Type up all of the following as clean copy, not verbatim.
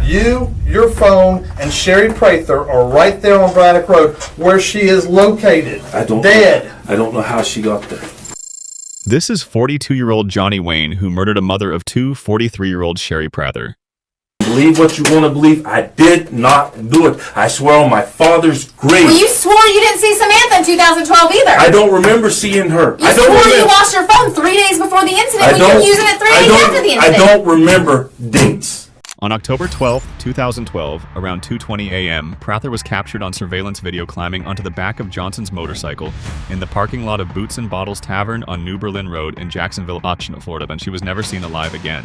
You, your phone, and Sherry Prather are right there on Braddock Road where she is located. Dead. I don't know how she got there. This is 42-year-old Johnny Wayne, who murdered a mother of two, 43-year-old Sherry Prather. Believe what you want to believe. I did not do it. I swear on my father's grave. Well, you swore you didn't see Samantha in 2012 either. I don't remember seeing her. You swore you lost your phone 3 days before the incident when you were using it 3 days after the incident. I don't remember dates. On October 12, 2012, around 2:20 a.m., Prather was captured on surveillance video climbing onto the back of Johnson's motorcycle in the parking lot of Boots Bottles Tavern on New Berlin Road in Jacksonville, Florida, and she was never seen alive again.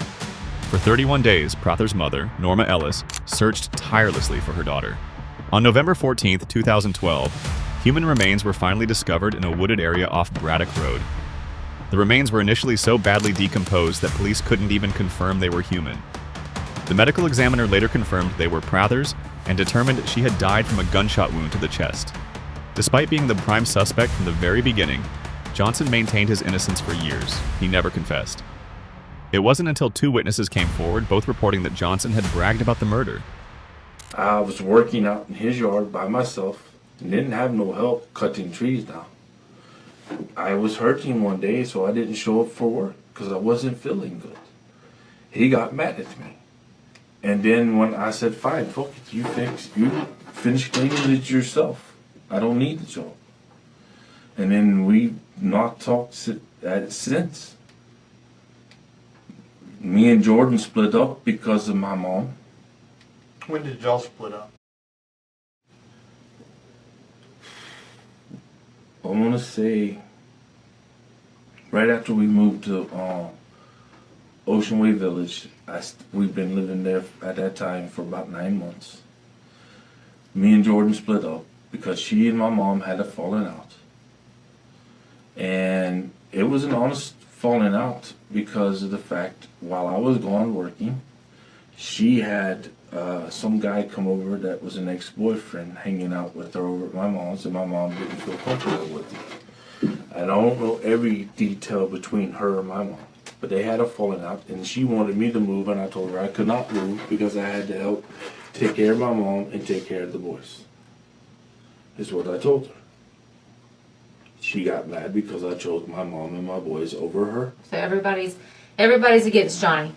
For 31 days, Prather's mother, Norma Ellis, searched tirelessly for her daughter. On November 14, 2012, human remains were finally discovered in a wooded area off Braddock Road. The remains were initially so badly decomposed that police couldn't even confirm they were human. The medical examiner later confirmed they were Prather's and determined she had died from a gunshot wound to the chest. Despite being the prime suspect from the very beginning, Johnson maintained his innocence for years. He never confessed. It wasn't until 2 witnesses came forward, both reporting that Johnson had bragged about the murder. I was working out in his yard by myself and didn't have no help cutting trees down. I was hurting one day, so I didn't show up for work because I wasn't feeling good. He got mad at me. And then when I said, fine, fuck it, you finish cleaning it yourself. I don't need the job. And then we not talked at it since. Me and Jordan split up because of my mom. When did y'all split up? I'm gonna say right after we moved to Ocean Way Village. We've been living there at that time for about 9 months. Me and Jordan split up because she and my mom had a falling out. And it was an honest falling out because of the fact while I was gone working, she had some guy come over that was an ex-boyfriend hanging out with her over at my mom's, and my mom didn't feel comfortable with him. I don't know every detail between her and my mom, but they had a falling out, and she wanted me to move, and I told her I could not move because I had to help take care of my mom and take care of the boys. Is what I told her. She got mad because I chose my mom and my boys over her. So everybody's against Johnny.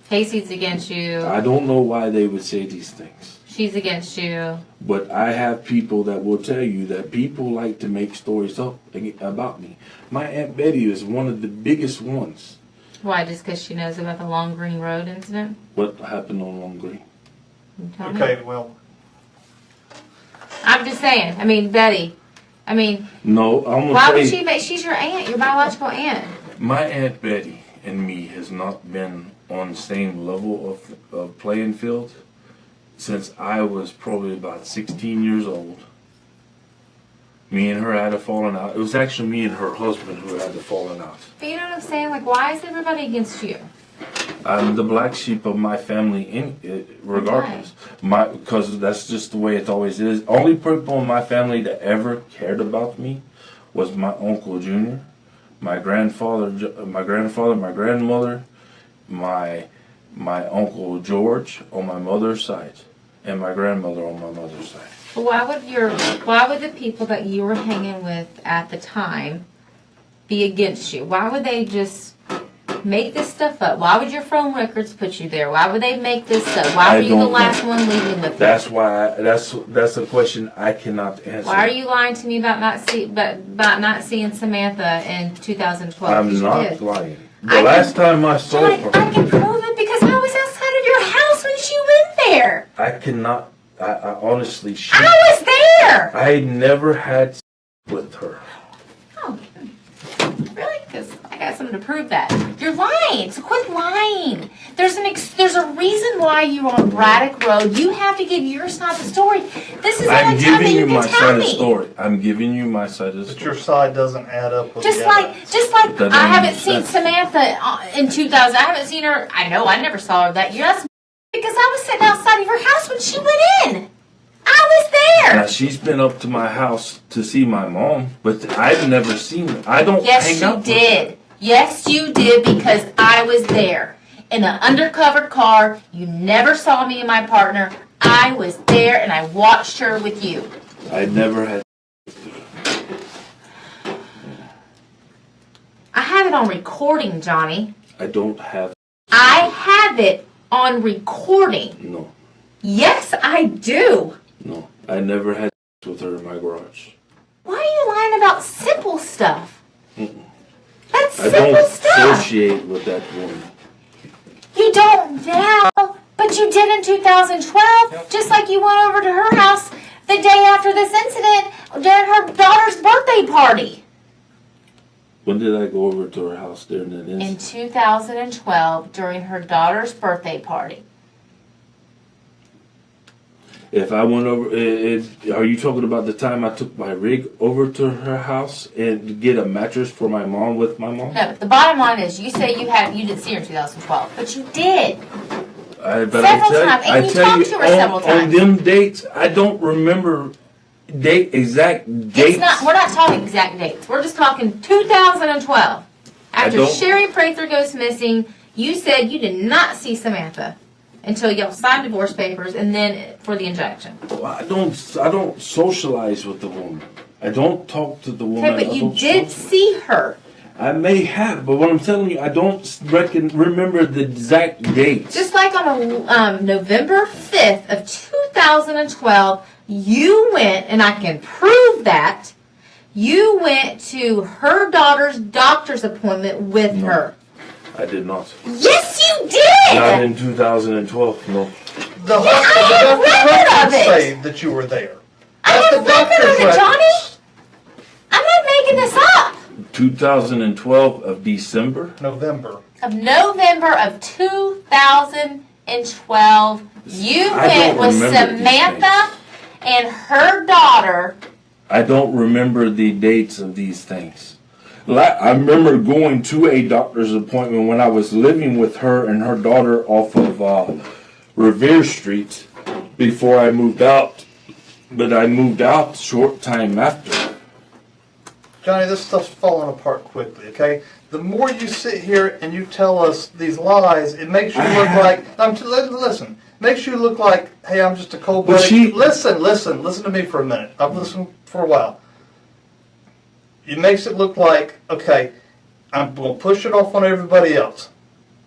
Casey's against you. I don't know why they would say these things. She's against you. But I have people that will tell you that people like to make stories up about me. My Aunt Betty is one of the biggest ones. Why? Just because she knows about the Long Green Road incident? What happened on Long Green? Okay, well. I'm just saying. I mean, Betty. I mean. No, I'm gonna why say. Would she make? She's your aunt, your biological aunt. My Aunt Betty and me has not been on the same level of playing field since I was probably about 16 years old. Me and her had a falling out. It was actually me and her husband who had the falling out. But you know what I'm saying? Like, why is everybody against you? I'm the black sheep of my family, regardless. Because that's just the way it always is. Only people in my family that ever cared about me was my Uncle Junior, my grandfather, my grandmother, my Uncle George on my mother's side, and my grandmother on my mother's side. Why would the people that you were hanging with at the time be against you? Why would they just make this stuff up? Why would your phone records put you there? Why would they make this up? Why were you the last one leaving with them? That's a question I cannot answer. Why are you lying to me about not seeing Samantha in 2012? I'm not lying. The last time I saw her, I can prove it because I was outside of your house when she went there. I cannot. I honestly. I was there. I never had with her. Oh, really? Because I got something to prove that. You're lying. So quit lying. There's a reason why you're on Braddock Road. You have to give your side of the story. This is the only time that you can tell me. I'm giving you my side of the story. But your side doesn't add up with just the like I haven't seen sense. Samantha in 2000. I haven't seen her. I know I never saw her that year. That's because I was sitting outside of your house when she went in. I was there. Now she's been up to my house to see my mom, but I've never seen her. I don't hang out with her. Yes, you did because I was there. in an undercover car. You never saw me and my partner. I was there and I watched her with you. I never had. I have it on recording, Johnny. I don't have. I have it on recording. No. Yes, I do. No. I never had with her in my garage. Why are you lying about simple stuff? Mm-mm. That's I simple don't stuff. associate with that woman. You don't now, but you did in 2012, just like you went over to her house the day after this incident during her daughter's birthday party. When did I go over to her house during that In incident? 2012, during her daughter's birthday party. If I went over, are you talking about the time I took my rig over to her house and to get a mattress for my mom with my mom? No, but the bottom line is, you say you didn't see her in 2012, but you did. But Several times, and you talked to her several on times. them dates, I don't remember exact dates. We're not talking exact dates. We're just talking 2012. After don't- Sherry Prather goes missing, you said you did not see Samantha until y'all signed divorce papers and then for the injection. Well, I don't socialize with the woman. I don't talk to the woman. Okay, but I you don't did socialize. see her. I may have, but what I'm telling you, I don't remember the exact dates. Just like on November 5th of 2012, you went, and I can prove that, you went to her daughter's doctor's appointment with No. her. I did not. Yes, you did! Not in 2012, no. The I have record of it. say that you were there. I That's have the doctor's record of it, records. Johnny! I'm not making this up! 2012 of December? November. Of November of 2012, you I went don't with remember these Samantha and her daughter. I don't remember the dates of these things. I remember going to a doctor's appointment when I was living with her and her daughter off of Revere Street before I moved out. But I moved out short time after. Johnny, this stuff's falling apart quickly, okay? The more you sit here and you tell us these lies, it makes you look like, listen, makes you look like, hey, I'm just a cold-blooded. Listen to me for a minute. I've listened for a while. It makes it look like, okay, I'm going to push it off on everybody else.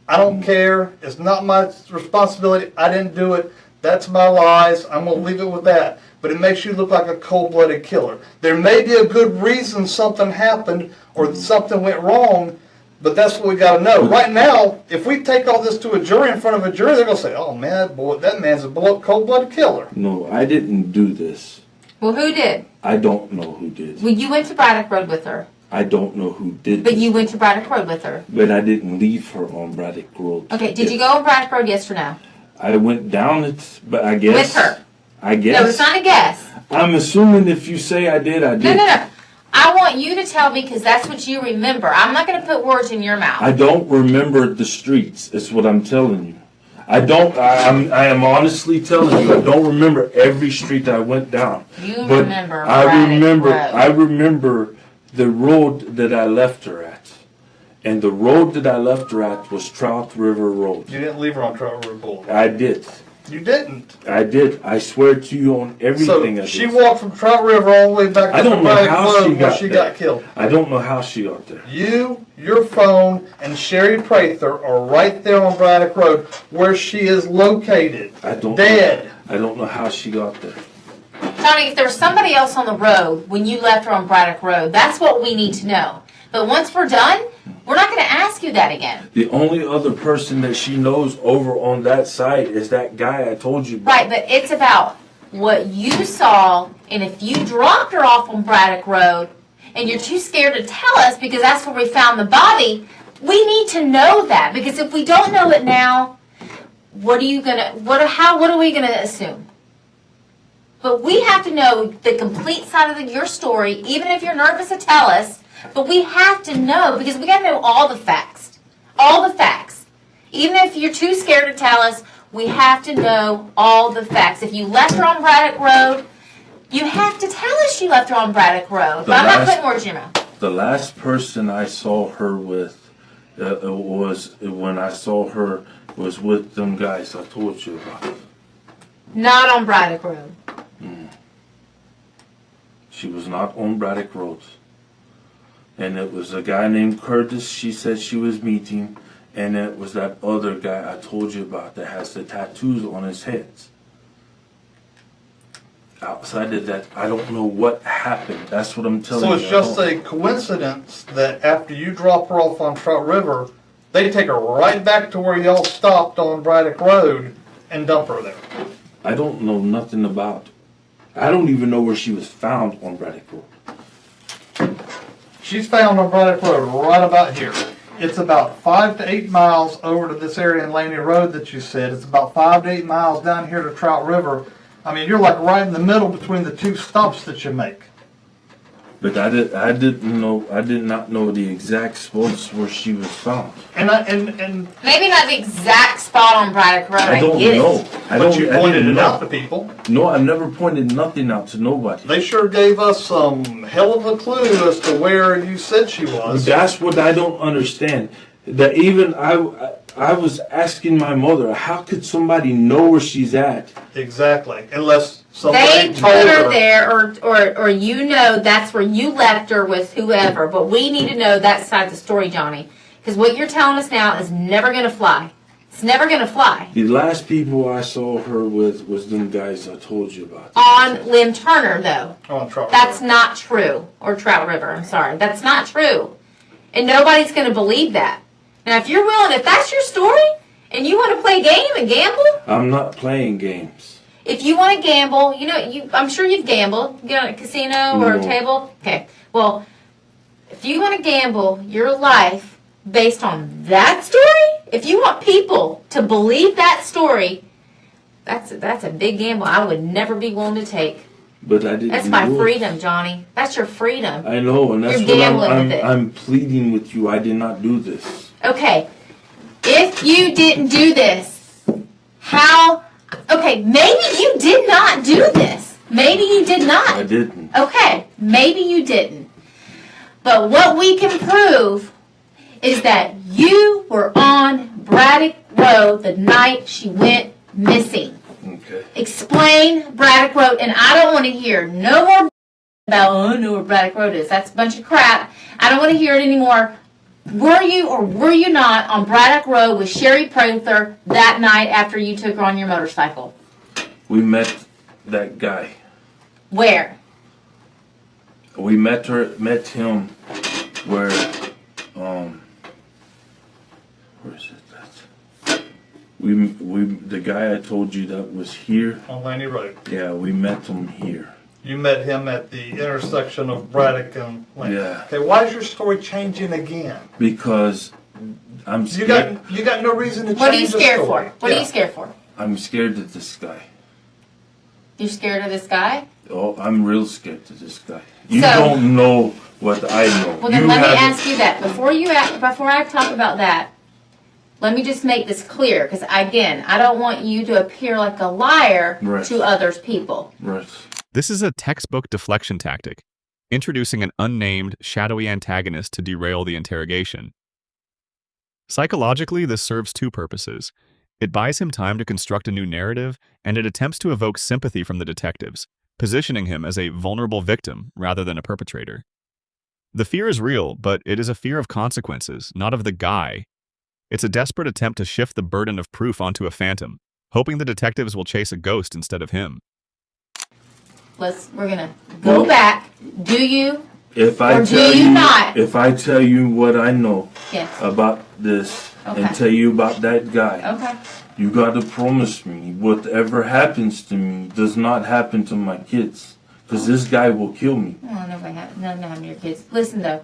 I don't care. It's not my responsibility. I didn't do it. That's my lies. I'm going to leave it with that. But it makes you look like a cold-blooded killer. There may be a good reason something happened or something went wrong, but that's what we got to know. Right now, if we take all this to a jury in front of a jury, they're going to say, oh, man, boy, that man's a cold-blooded killer. No, I didn't do this. Well, who did? I don't know who did. Well, you went to Braddock Road with her. I don't know who did But this. you went to Braddock Road with her. But I didn't leave her on Braddock Road. Okay, did you go on Braddock Road, yes or no? I went down it, but I guess. With her. I guess. No, it's not a guess. I'm assuming if you say I did, I did. No. I want you to tell me because that's what you remember. I'm not going to put words in your mouth. I don't remember the streets. Is what I'm telling you. I don't. I am honestly telling you. I don't remember every street I went down. You But remember I Braddock remember. Road. I remember the road that I left her at, and the road that I left her at was Trout River Road. You didn't leave her on Trout River Boulevard. I did. You didn't. I did. I swear to you on everything. So I did. she walked from Trout River all the way back I to the don't know Braddock how Road she where got she there. got killed. I don't know how she got there. You, your phone, and Sherry Prather are right there on Braddock Road where she is located. I don't. Dead. I don't know how she got there. Johnny, if there was somebody else on the road when you left her on Braddock Road, that's what we need to know. But once we're done, we're not going to ask you that again. The only other person that she knows over on that side is that guy I told you about. Right, but it's about what you saw, and if you dropped her off on Braddock Road, and you're too scared to tell us because that's where we found the body, we need to know that. Because if we don't know it now, what are we gonna assume? But we have to know the complete side of your story, even if you're nervous to tell us. But we have to know, because we got to know all the facts. All the facts. Even if you're too scared to tell us, we have to know all the facts. If you left her on Braddock Road, you have to tell us you left her on Braddock Road. But I'm not putting words in your mouth. The last person I saw her with was when I saw her was with them guys I told you about. Not on Braddock Road. She was not on Braddock Road. And it was a guy named Curtis she said she was meeting, and it was that other guy I told you about that has the tattoos on his head. Outside of that, I don't know what happened. That's what I'm telling you. So it's just a coincidence that after you drop her off on Trout River, they take her right back to where y'all stopped on Braddock Road and dump her there. I don't know nothing about. I don't even know where she was found on Braddock Road. She's found on Braddock Road right about here. It's about 5 to 8 miles over to this area in Laney Road that you said. It's about 5 to 8 miles down here to Trout River. I mean, you're like right in the middle between the two stops that you make. But I did not know the exact spots where she was found. And Maybe not the exact spot on Braddock Road. I don't get know. It. but you pointed didn't it know. out to people. No, I never pointed nothing out to nobody. They sure gave us some hell of a clue as to where you said she was. That's what I don't understand. That even I was asking my mother, how could somebody know where she's at? Exactly. Unless They somebody put told her her. there, or you know that's where you left her with whoever. But we need to know that side of the story, Johnny. Because what you're telling us now is never going to fly. It's never going to fly. The last people I saw her with was them guys I told you about. On Lim Turner, though. On Trout That's River. not true. Or Trout River, I'm sorry. That's not true. And nobody's going to believe that. Now, if you're willing, if that's your story, and you want to play game and gamble, I'm not playing games. if you want to gamble, I'm sure you've gambled. You go to a casino or a No. table. Okay. Well, if you want to gamble your life based on that story, if you want people to believe that story, that's a big gamble I would never be willing to take. But I didn't. That's my do it. freedom, Johnny. That's your freedom. I know, and that's You're what gambling with it. I'm pleading with you. I did not do this. Okay. If you didn't do this, how? Okay, maybe you did not do this. Maybe you did I not. didn't. Okay, maybe you didn't. But what we can prove is that you were on Braddock Road the night she went missing. Okay. Explain Braddock Road, and I don't want to hear no more about, I know where Braddock Road is. That's a bunch of crap. I don't want to hear it anymore. Were you or were you not on Braddock Road with Sherry Prather that night after you took her on your motorcycle? We met that guy. Where? We met him where is it that? The guy I told you that was here. On Laney Road. Yeah, we met him here. You met him at the intersection of Braddock and Laney. Yeah. Okay, why is your story changing again? Because I'm scared. You got no reason to change What are you the scared story. for? What are Yeah. you scared for? I'm scared of this guy. You scared of this guy? Oh, I'm real scared of this guy. You So- don't know what I know. Well, then You let me haven't- ask you that. Before I talk about that, let me just make this clear, because again, I don't want you to appear like a liar Right. to others people. Right. This is a textbook deflection tactic, introducing an unnamed, shadowy antagonist to derail the interrogation. Psychologically, this serves two purposes. It buys him time to construct a new narrative, and it attempts to evoke sympathy from the detectives, positioning him as a vulnerable victim rather than a perpetrator. The fear is real, but it is a fear of consequences, not of the guy. It's a desperate attempt to shift the burden of proof onto a phantom, hoping the detectives will chase a ghost instead of him. We're gonna go back. Do you? If I Or do tell you you, not? if I tell you what I know Yes. about this Okay. and tell you about that guy, Okay. you got to promise me whatever happens to me does not happen to my kids, because this guy will kill me. Well, none of your kids. Listen though,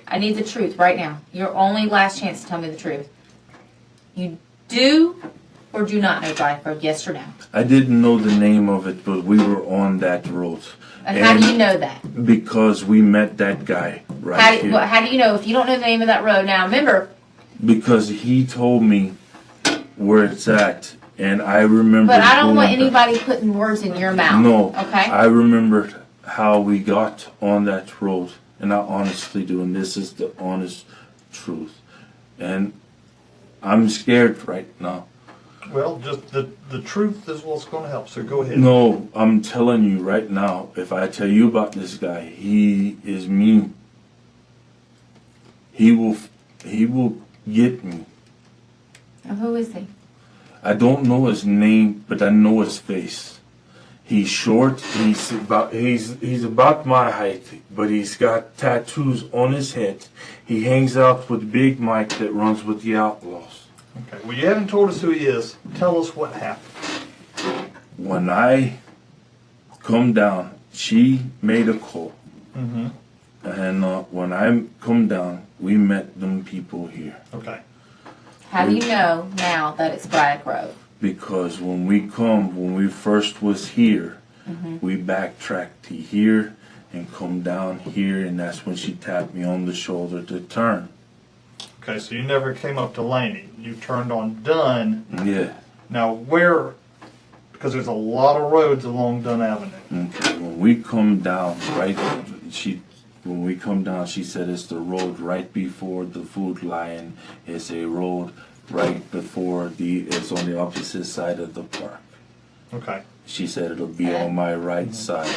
I need the truth right now. Your only last chance to tell me the truth. You do or do not know Braddock Road, yes or no? I didn't know the name of it, but we were on that road. And how do you know that? Because we met that guy right here. How do you know if you don't know the name of that road? Now remember, Because he told me where it's at, and I remember. but I don't want going back. anybody putting words in your mouth. No. Okay? I remembered how we got on that road, and I honestly do, and this is the honest truth. And I'm scared right now. Well, just the truth is what's going to help. So go ahead. No, I'm telling you right now, if I tell you about this guy, he is mean. He will get me. Who is he? I don't know his name, but I know his face. He's short. He's about my height, but he's got tattoos on his head. He hangs out with Big Mike that runs with the Outlaws. Okay. Well, you haven't told us who he is. Tell us what happened. When I come down, she made a call. Mm-hmm. And when I come down, we met them people here. Okay. How do you know now that it's Braddock Road? Because when we first was here, we backtracked to here and come down here, and that's when she tapped me on the shoulder to turn. Okay, so you never came up to Laney. You turned on Dunn. Yeah. Now where, because there's a lot of roads along Dunn Avenue. Okay. When we come down, she said it's the road right before the Food Lion. It's a road right before it's on the opposite side of the park. Okay. She said it'll be on my right side.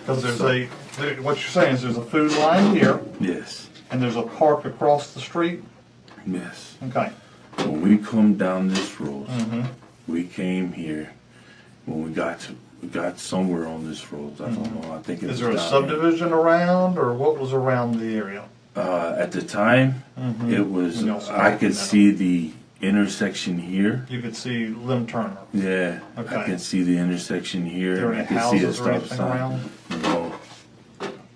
Because what you're saying is there's a food line here, Yes. and there's a park across the street. Yes. Okay. When we come down this road, we came here. When we got somewhere on this road, I don't know. I think it was Is there a down subdivision around, or what was around the area? At the time, it was. When y'all started I could that. see the intersection here. You could see Lim Turner. Yeah, Okay. I can see the intersection here. There I any can see a houses or stop anything sign. around? No,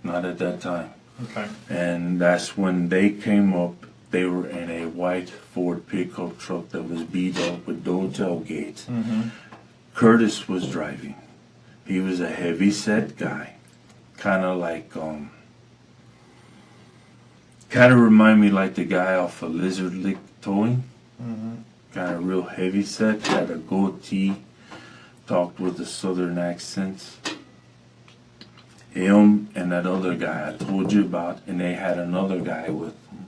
not at that time. Okay. And that's when they came up. They were in a white Ford pickup truck that was beat up with no tailgate. Curtis was driving. He was a heavy-set guy, kind of like kind of remind me like the guy off of Lizard Lick Towing. Kind of real heavy-set, had a goatee, talked with a southern accent. Him and that other guy I told you about, and they had another guy with them.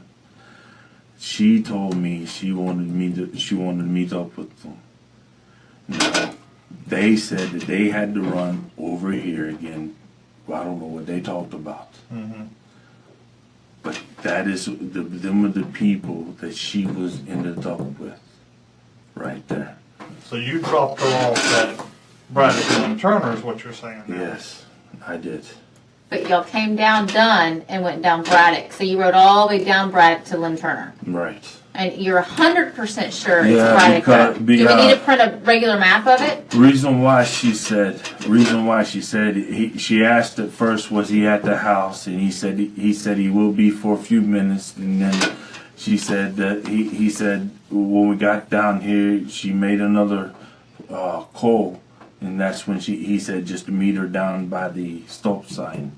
She told me she wanted me to meet up with them. Now, they said that they had to run over here again. Well, I don't know what they talked about. But that is them are the people that she was ended up with, right there. So you dropped her off at Braddock and Turner is what you're saying now. Yes, I did. But y'all came down Dunn and went down Braddock. So you rode all the way down Braddock to Lim Turner. Right. And you're 100% sure it's Yeah, Braddock because- Road. Do we need to print a regular map of it? Reason why she said she asked at first was he at the house, and he said he will be for a few minutes, and then she said that he said when we got down here she made another call, and that's when he said just to meet her down by the stop sign,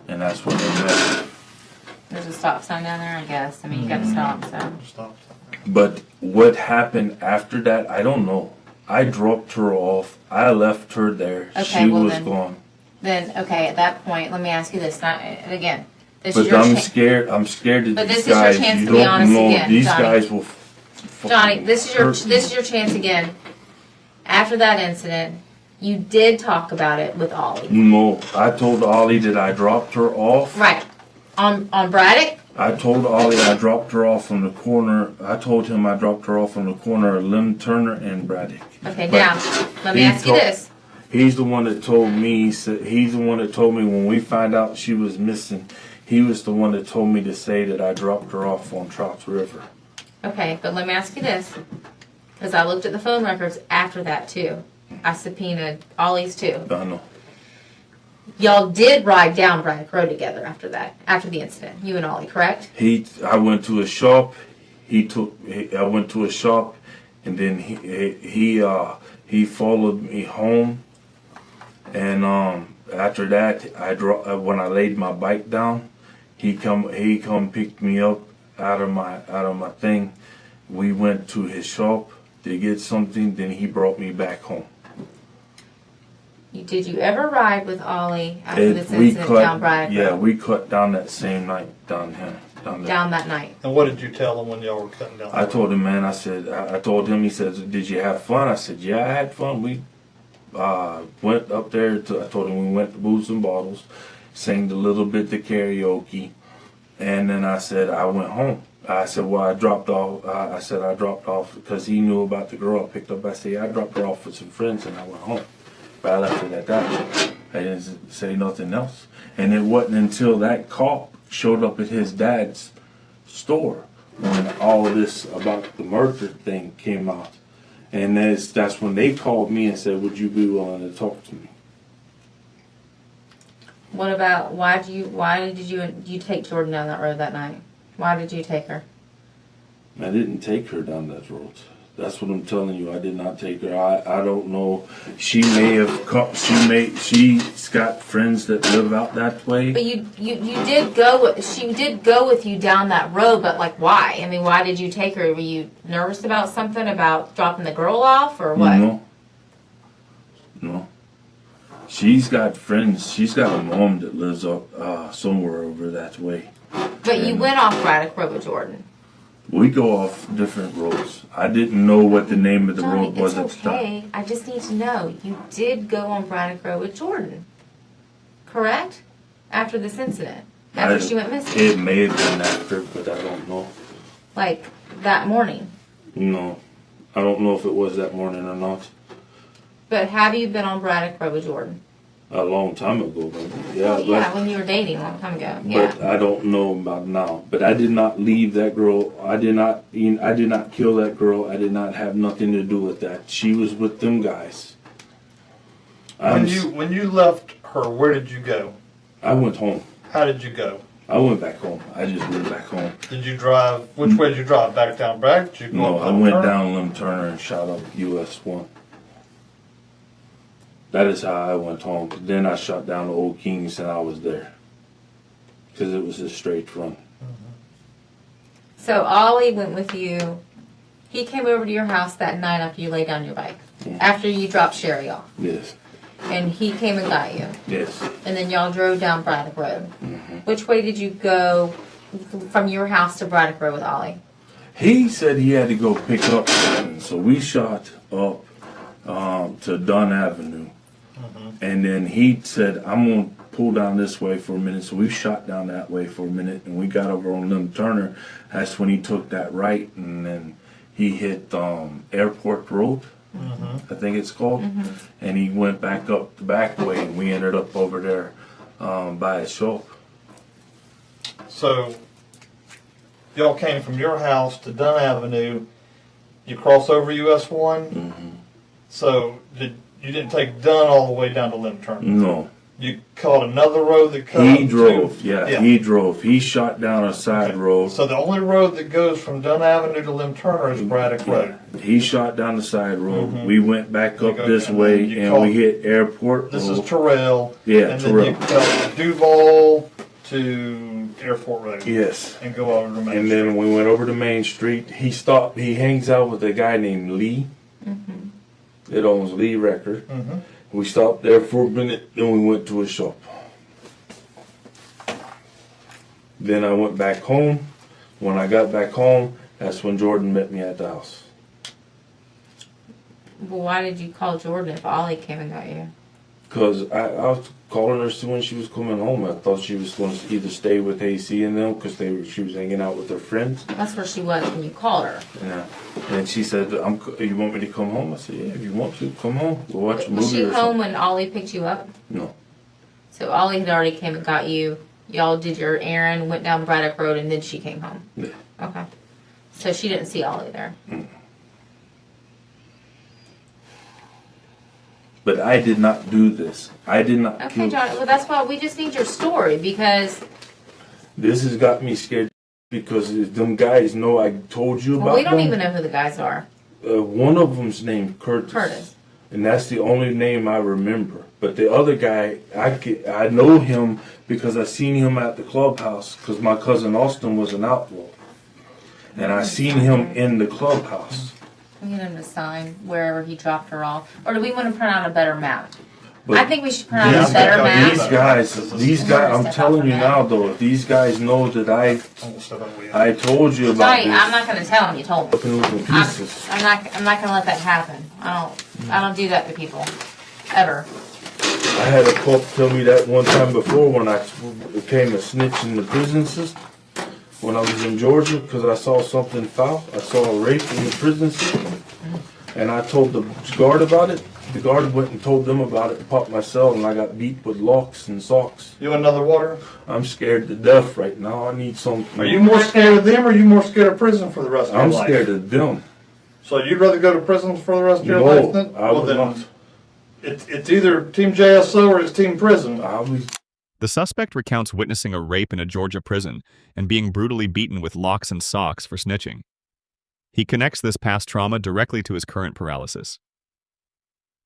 and that's when they met. There's a stop sign down there, I guess. I mean, you got to stop, so. Stop. But what happened after that, I don't know. I dropped her off. I left her there. Okay, She well was then- gone. Then, okay, at that point, let me ask you this. Not, again, this But is your I'm chance. scared. I'm scared of But these this is your guys. chance You to be don't honest know again, these Johnny. guys will. Johnny, this is your chance again. After that incident, you did talk about it with Ollie. No, I told Ollie that I dropped her off. Right. On Braddock? I told Ollie I dropped her off on the corner. I told him I dropped her off on the corner of Lim Turner and Braddock. Okay, But now, let me he ask you told- this. He's the one that told me. He's the one that told me when we found out she was missing. He was the one that told me to say that I dropped her off on Trout River. Okay, but let me ask you this. Because I looked at the phone records after that, too. I subpoenaed Ollie's, too. I know. Y'all did ride down Braddock Road together after that, after the incident. You and Ollie, correct? I went to a shop. I went to a shop, and then he followed me home. And after that, when I laid my bike down, he come picked me up out of my thing. We went to his shop to get something. Then he brought me back home. Did you ever ride with Ollie after this incident down Braddock Road? Yeah, we cut down that same night down here. down that night? And what did you tell him when y'all were cutting down? I told him, man, I said, I told him, he says, did you have fun? I said, yeah, I had fun. We went up there, I told him we went to Boots and Bottles, sang a little bit of karaoke, and then I said, I went home. I said, well, I dropped off because he knew about the girl I picked up. I said, I dropped her off with some friends and I went home. But I left it at that. I didn't say nothing else. And it wasn't until that cop showed up at his dad's store when all of this about the murder thing came out. And that's when they called me and said, would you be willing to talk to me? What about, why did you take Jordan down that road that night? Why did you take her? I didn't take her down that road. That's what I'm telling you. I did not take her. I don't know. She may have come, she's got friends that live out that way. But you did go, she did go with you down that road, but like why? I mean, why did you take her? Were you nervous about something, about dropping the girl off or what? No. She's got friends. She's got a mom that lives up somewhere over that way. But you went off Braddock Road with Jordan. We go off different roads. I didn't know what the name of the road was at the time. Okay. I just need to know. You did go on Braddock Road with Jordan, correct? After this incident, after she went missing. It may have been after, but I don't know. Like that morning. No, I don't know if it was that morning or not. But have you been on Braddock Road with Jordan? A long time ago, maybe. Yeah, when you were dating a long time ago. Yeah. But I don't know about now. But I did not leave that girl. I did not kill that girl. I did not have nothing to do with that. She was with them guys. When you left her, where did you go? I went home. How did you go? I went back home. I just went back home. Did you drive? Which way did you drive? Back down Braddock? Did you go No, up I Lim went Turner? down Lim Turner and shot up US 1. That is how I went home. Then I shot down the Old Kings and I was there. Because it was a straight run. So Ollie went with you. He came over to your house that night after you laid down your bike. After you dropped Sherry off. Yes. And he came and got you. Yes. And then y'all drove down Braddock Road. Which way did you go from your house to Braddock Road with Ollie? He said he had to go pick up something. So we shot up to Dunn Avenue. And then he said, I'm going to pull down this way for a minute. So we shot down that way for a minute. And we got over on Lim Turner. That's when he took that right. And then he hit Airport Road, I think it's called. And he went back up the back way. And we ended up over there by a shop. So, y'all came from your house to Dunn Avenue. You cross over US 1. So, you didn't take Dunn all the way down to Lim Turner? No. You caught another road that cut He drove, he drove. He shot down a side road. So the only road that goes from Dunn Avenue to Lim Turner is Braddock Road. He shot down the side road. We went back up this way and we hit Airport Road. This is Terrell. Yeah, and Terrell. then you cut Duval to Airport Road. Yes. And go over to Main And Street. then we went over to Main Street. He stopped. He hangs out with a guy named Lee. That owns Lee Record. We stopped there for a minute, then we went to a shop. Then I went back home. When I got back home, that's when Jordan met me at the house. Well, why did you call Jordan if Ollie came and got you? Because I was calling her when she was coming home. I thought she was going to either stay with AC and them because she was hanging out with her friends. That's where she was when you called her. Yeah. And she said, you want me to come home? I said, yeah, if you want to, come home. We'll watch a movie Was she or home something. when Ollie picked you up? No. So Ollie had already came and got you. Y'all did your errand, went down Braddock Road, and then she came home. Yeah. Okay. So she didn't see Ollie there. But I did not do this. I did not Okay, kill. John. Well, that's why we just need your story because. This has got me scared because them guys know I told you about Well, we don't them. even know who the guys are. One of them's named Curtis. Curtis. And that's the only name I remember. But the other guy, I know him because I seen him at the clubhouse because my cousin Austin was an outlaw. And I seen him in the clubhouse. We need him to sign wherever he dropped her off. Or do we want to print out a better map? I think we should put on a These better these guys, I'm telling you now though, if these guys know that I told you about Johnny, this. I'm not going to tell him you told me. Up in little pieces. I'm not going to let that happen. I don't do that to people. Ever. I had a cop tell me that one time before when I became a snitch in the prison system. When I was in Georgia, because I saw something foul. I saw a rape in the prison system. And I told the guard about it. The guard went and told them about it and popped my cell, and I got beat with locks and socks. You want another water? I'm scared to death right now. I need something. Are you more scared of them or are you more scared of prison for the rest of your life? I'm scared of them. So you'd rather go to prison for the rest of your No, life then? I would not. It's either Team JSO or it's Team Prison. The suspect recounts witnessing a rape in a Georgia prison and being brutally beaten with locks and socks for snitching. He connects this past trauma directly to his current paralysis.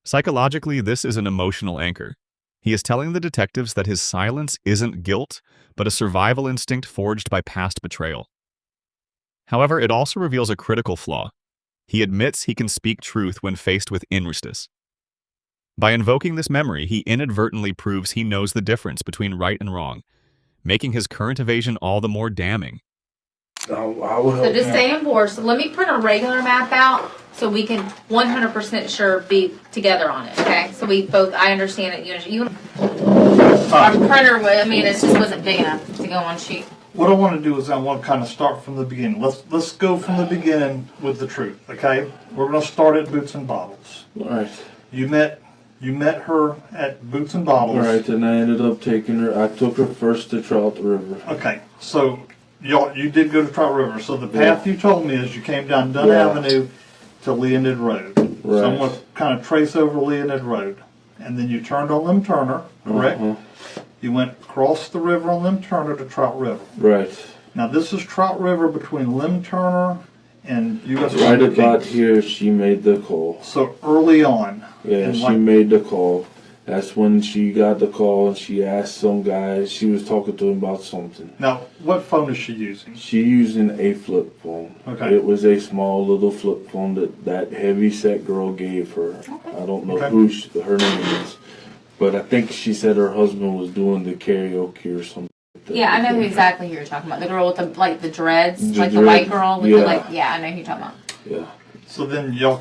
Psychologically, this is an emotional anchor. He is telling the detectives that his silence isn't guilt, but a survival instinct forged by past betrayal. However, it also reveals a critical flaw. He admits he can speak truth when faced with injustice. By invoking this memory, he inadvertently proves he knows the difference between right and wrong, making his current evasion all the more damning. I will help. So just stay on board. So let me print a regular map out so we can 100% sure be together on it, okay? So we both, I understand it. Our printer, it just wasn't big enough to go on sheet. What I want to do is I want to kind of start from the beginning. Let's go from the beginning with the truth, okay? We're going to start at Boots and Bottles. All right. You met her at Boots and Bottles. All right, and I ended up taking her. I took her first to Trout River. Okay, so you did go to Trout River. So the path you told me is you came down Dunn Avenue to Leonid Road. Right. Someone kind of trace over Leonid Road. And then you turned on Lim Turner, correct? You went across the river on Lim Turner to Trout River. Right. Now this is Trout River between Lim Turner and U.S. Right about here, she made the call. So early on. Yeah, she made the call. That's when she got the call and she asked some guy, she was talking to him about something. Now, what phone is she using? She using a flip phone. Okay. It was a small little flip phone that heavy set girl gave her. I don't know who her name is. But I think she said her husband was doing the karaoke or something. Yeah, I know exactly who you're talking about. The girl with the dreads, the white girl with I know who you're talking about. Yeah. So then y'all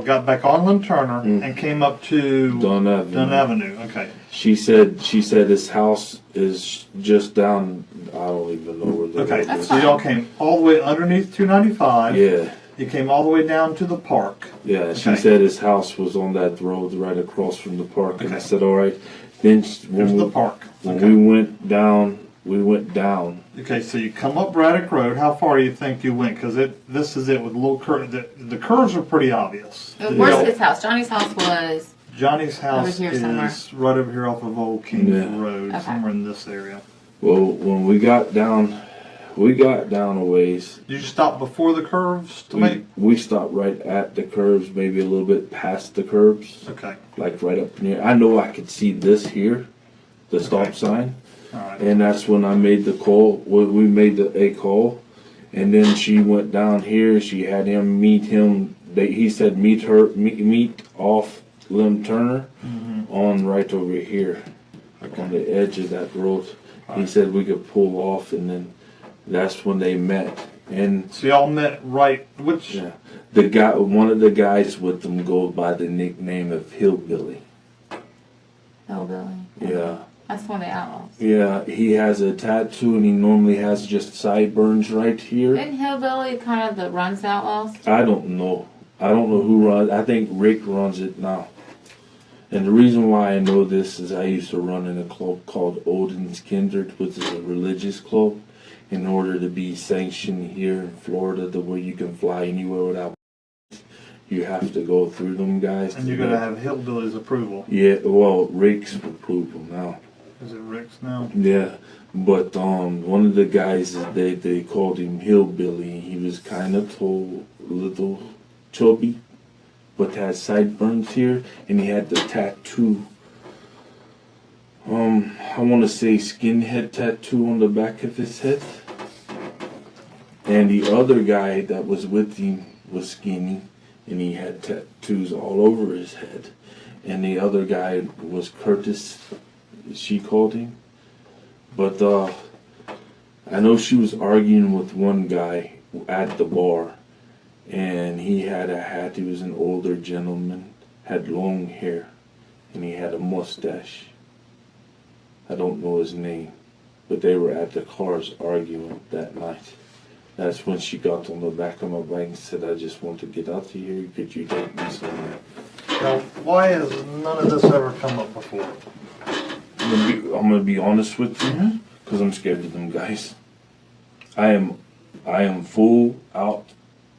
got back on Lim Turner and came up to Dunn Avenue. Okay. She said his house is just down. I don't even know where the road is. So y'all came all the way underneath 295. Yeah. You came all the way down to the park. Yeah. She said his house was on that road right across from the park, and I said, "All right." Then when the park. We went down. Okay, so you come up Braddock Road. How far do you think you went? Because this is it with a little curve. The curves are pretty obvious. Where's his house? Johnny's house was... Johnny's house is right over here off of Old King Road, somewhere in this area. Well, when we got down a ways. Did you stop before the curves to make? We stopped right at the curves, maybe a little bit past the curves. Okay. Like right up near. I know I could see this here, the stop sign. All right. And that's when I made the call. We made a call, and then she went down here. She had him meet him. He said meet off Lim Turner on right over here, on the edge of that road. He said we could pull off, and then that's when they met. And so y'all met right. Which? Yeah, the guy, one of the guys with them, goes by the nickname of Hillbilly. Hillbilly. Yeah. That's one of the outlaws. Yeah, he has a tattoo, and he normally has just sideburns right here. Isn't Hillbilly kind of the runs the outlaws? I don't know. I don't know who runs. I think Rick runs it now. And the reason why I know this is I used to run in a club called Odin's Kindred, which is a religious club. In order to be sanctioned here in Florida, where you can fly anywhere without, you have to go through them guys. And you're going to have Hillbilly's approval. Yeah, well, Rick's approval now. Is it Rick's now? Yeah, but one of the guys, they called him Hillbilly. He was kind of tall, a little chubby, but had sideburns here, and he had the tattoo. I want to say skinhead tattoo on the back of his head. And the other guy that was with him was skinny, and he had tattoos all over his head. and the other guy was Curtis, she called him. But I know she was arguing with one guy at the bar, and he had a hat. He was an older gentleman, had long hair, and he had a mustache. I don't know his name, but they were at the cars arguing that night. That's when she got on the back of my bike and said, I just want to get out of here. Could you take me somewhere? Now, why has none of this ever come up before? I'm gonna be honest with you, because I'm scared of them guys. I am full out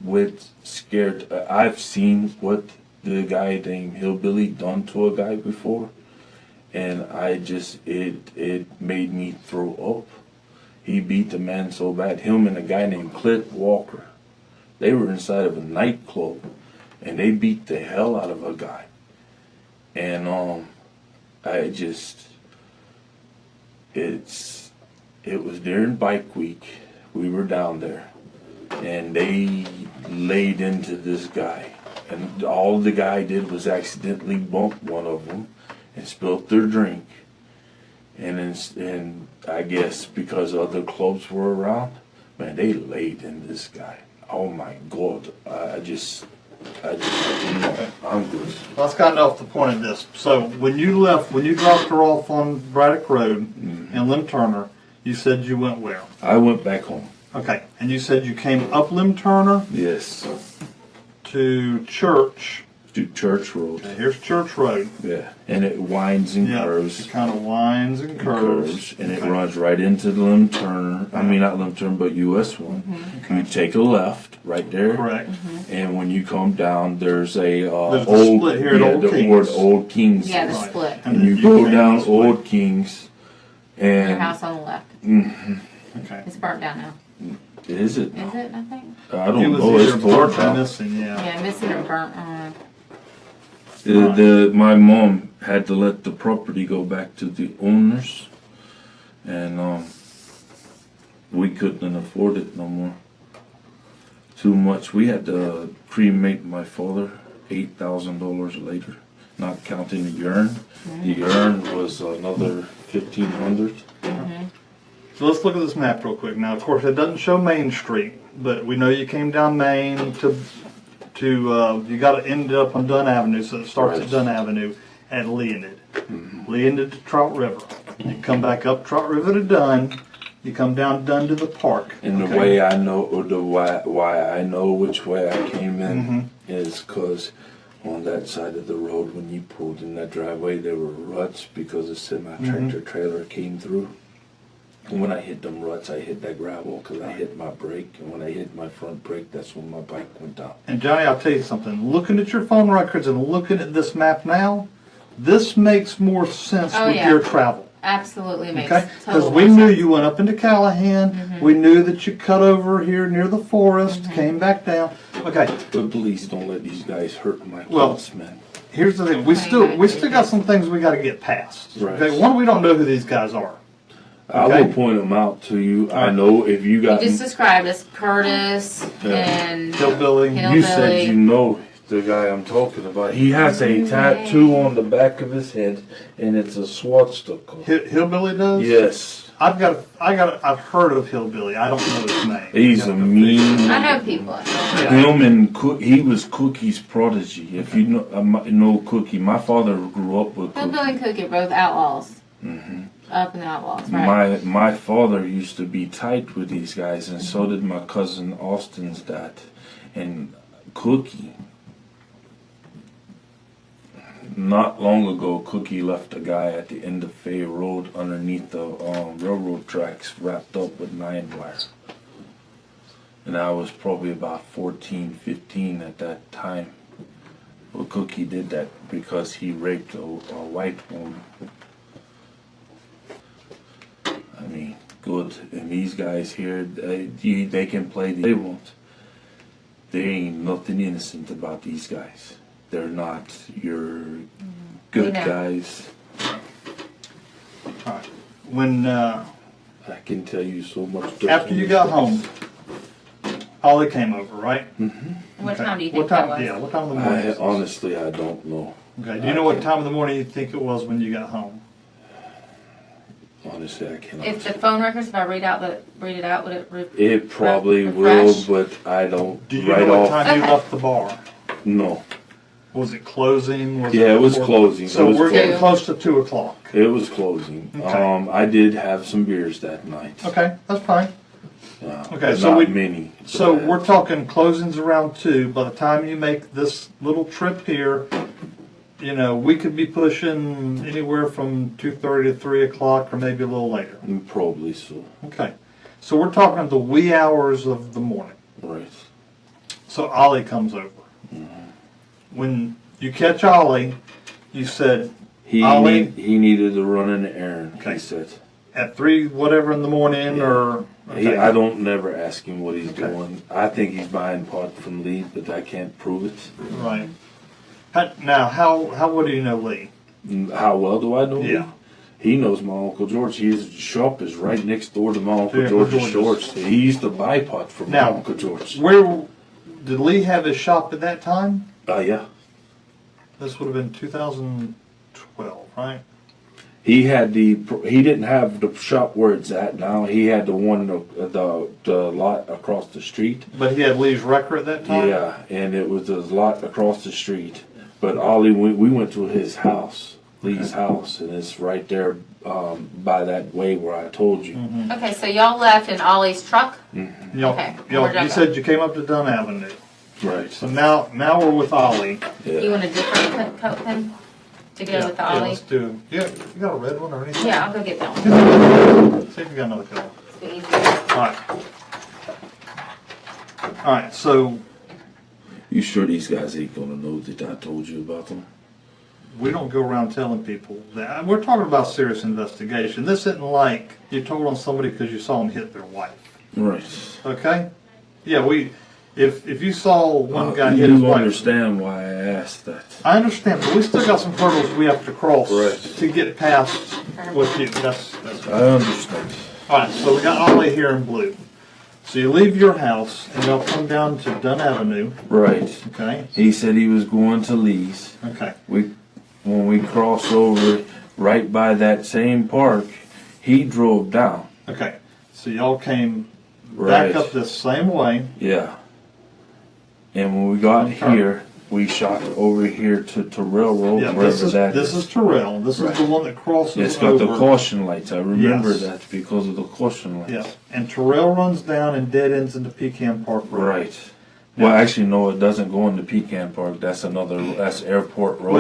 with scared. I've seen what the guy named Hillbilly done to a guy before, and it made me throw up. He beat the man so bad. Him and a guy named Clint Walker. They were inside of a nightclub, and they beat the hell out of a guy. And it was during bike week. We were down there, and they laid into this guy, and all the guy did was accidentally bump one of them and spilt their drink. And I guess because other clubs were around, man, they laid in this guy. Oh my God! I'm good. That's kind of off the point of this. So when you left, when you dropped her off on Braddock Road in Lim Turner, you said you went where? I went back home. Okay, and you said you came up Lim Turner Yes. to Church. To Church Road. Okay, here's Church Road. Yeah. And it winds and curves. It kind of winds and curves. And it runs right into the Lim Turner. I mean, not Lim Turner, but US 1. Okay. You take a left right there. Correct. And when you come down, there's a there's old, split here at Old Kings. where the Old Kings. Yeah, the Right. split. And you go down Old Kings. And Your house on the left. Okay. It's burnt down now. Is it? Is it, I think? I don't It was know. It's either torn burnt or down. missing, yeah. Yeah, missing or burnt. My mom had to let the property go back to the owners, and we couldn't afford it no more. Too much. We had to cremate my father $8,000 later, not counting the urn. The urn was another $1,500. So let's look at this map real quick. Now, of course, it doesn't show Main Street, but we know you came down Main to you got to end up on Dunn Avenue, so it starts at Dunn Avenue at Leonid. Leonid to Trout River. You come back up Trout River to Dunn. You come down Dunn to the park. And the way I know, or why I know which way I came in is because on that side of the road, when you pulled in that driveway, there were ruts because a semi-tractor trailer came through. And when I hit them ruts, I hit that gravel because I hit my brake. And when I hit my front brake, that's when my bike went down. And Johnny, I'll tell you something. Looking at your phone records and looking at this map now, this makes more sense with your travel. Absolutely makes Okay? Because total we sense. knew you went up into Callahan. We knew that you cut over here near the forest, came back down. Okay. But please don't let these guys hurt my Well, clothes, man. Here's the thing. We still got some things we got to get past. Right. Okay. One, we don't know who these guys are. I will point them out to you. I know if you got. You just described us, Curtis and Hillbilly. You said you know the guy I'm talking about. He has a tattoo on the back of his head, and it's a swastika. Hillbilly does? Yes. I've heard of Hillbilly. I don't know his name. He's a mean. I know people. Him and he was Cookie's prodigy. If you know Cookie, my father grew up with Cookie. Hillbilly and Cookie are both outlaws. Up in the outlaws, right? My father used to be tight with these guys, and so did my cousin Austin's dad. And Cookie, not long ago, Cookie left a guy at the end of Fay Road underneath the railroad tracks wrapped up with 9-wire. And I was probably about 14, 15 at that time. Well, Cookie did that because he raped a white woman. I mean, good. And these guys here, they can play they want. There ain't nothing innocent about these guys. They're not your good guys. All right. When I can tell you so much. after you got home, Holly came over, right? What time do you think What time? that was? Yeah. What time in the morning? Honestly, I don't know. Okay. Do you know what time of the morning you think it was when you got home? Honestly, I cannot. If the phone records, if I read it out, would it? It probably will, refresh? but I don't. Do you right know what off. time you Okay. left the bar? No. Was it closing? Yeah, it was closing. So It was we're getting closing. close to 2 o'clock. It was closing. Okay. I did have some beers that night. Okay, that's fine. Okay, But so not we- many. So we're talking closings around 2. By the time you make this little trip here, you know, we could be pushing anywhere from 2:30 to 3 o'clock or maybe a little later. Probably so. Okay. So we're talking the wee hours of the morning. Right. So Ollie comes over. When you catch Ollie, you said Ollie? He needed to run an errand. Okay. He said. at 3 whatever in the morning or... Okay. I don't never ask him what he's Okay. doing. I think he's buying pot from Lee, but I can't prove it. Right. Now, how well do you know Lee? How well do I know Yeah. Lee? He knows my Uncle George. His shop is right next door to my Uncle Yeah, George's George's. stores. He used to buy pot from Now- my Uncle George. Where did Lee have his shop at that time? Yeah. This would have been 2012, right? He didn't have the shop where it's at now. He had the one the lot across the street. But he had Lee's record at that time? Yeah, and it was a lot across the street. But Ollie, we went to his house, Lee's house, and it's right there by that way where I told you. Mm-hmm. Okay, so y'all left in Ollie's truck? Y'all, Okay, y'all, where'd y'all you go? said you came up to Dunn Avenue. Right. So now we're with Ollie. You Yeah. want a different coat pen to go with the Ollie? let's do. Yeah, you got a red one or anything? Yeah, I'll go get that one. See if you got another color. It's easier. All right. All right. So You sure these guys ain't gonna know that I told you about them? we don't go around telling people that we're talking about serious investigation. This isn't like you told on somebody because you saw them hit their wife. Right. Okay? Yeah, if you saw one guy hit his You wife. understand why I asked that? I understand, but we still got some hurdles we have to cross Right. to get past with you. That's I understand. all right. So we got Ollie here in blue. So you leave your house and y'all come down to Dunn Avenue. Right. Okay. He said he was going to Lee's. Okay. When we crossed over right by that same park, he drove down. Okay. So y'all came Right. back up this same way. Yeah. And when we got Okay. here, we shot over here to Railroad, Yeah. wherever This is that this is Terrell. This Right. is the one that crosses It's got the over. caution lights. I remember Yes. that because of the caution lights. Yeah. And Terrell runs down and dead ends into Pecan Park Road. Right. Well, actually, no, it doesn't go into Pecan Park. That's Airport Road.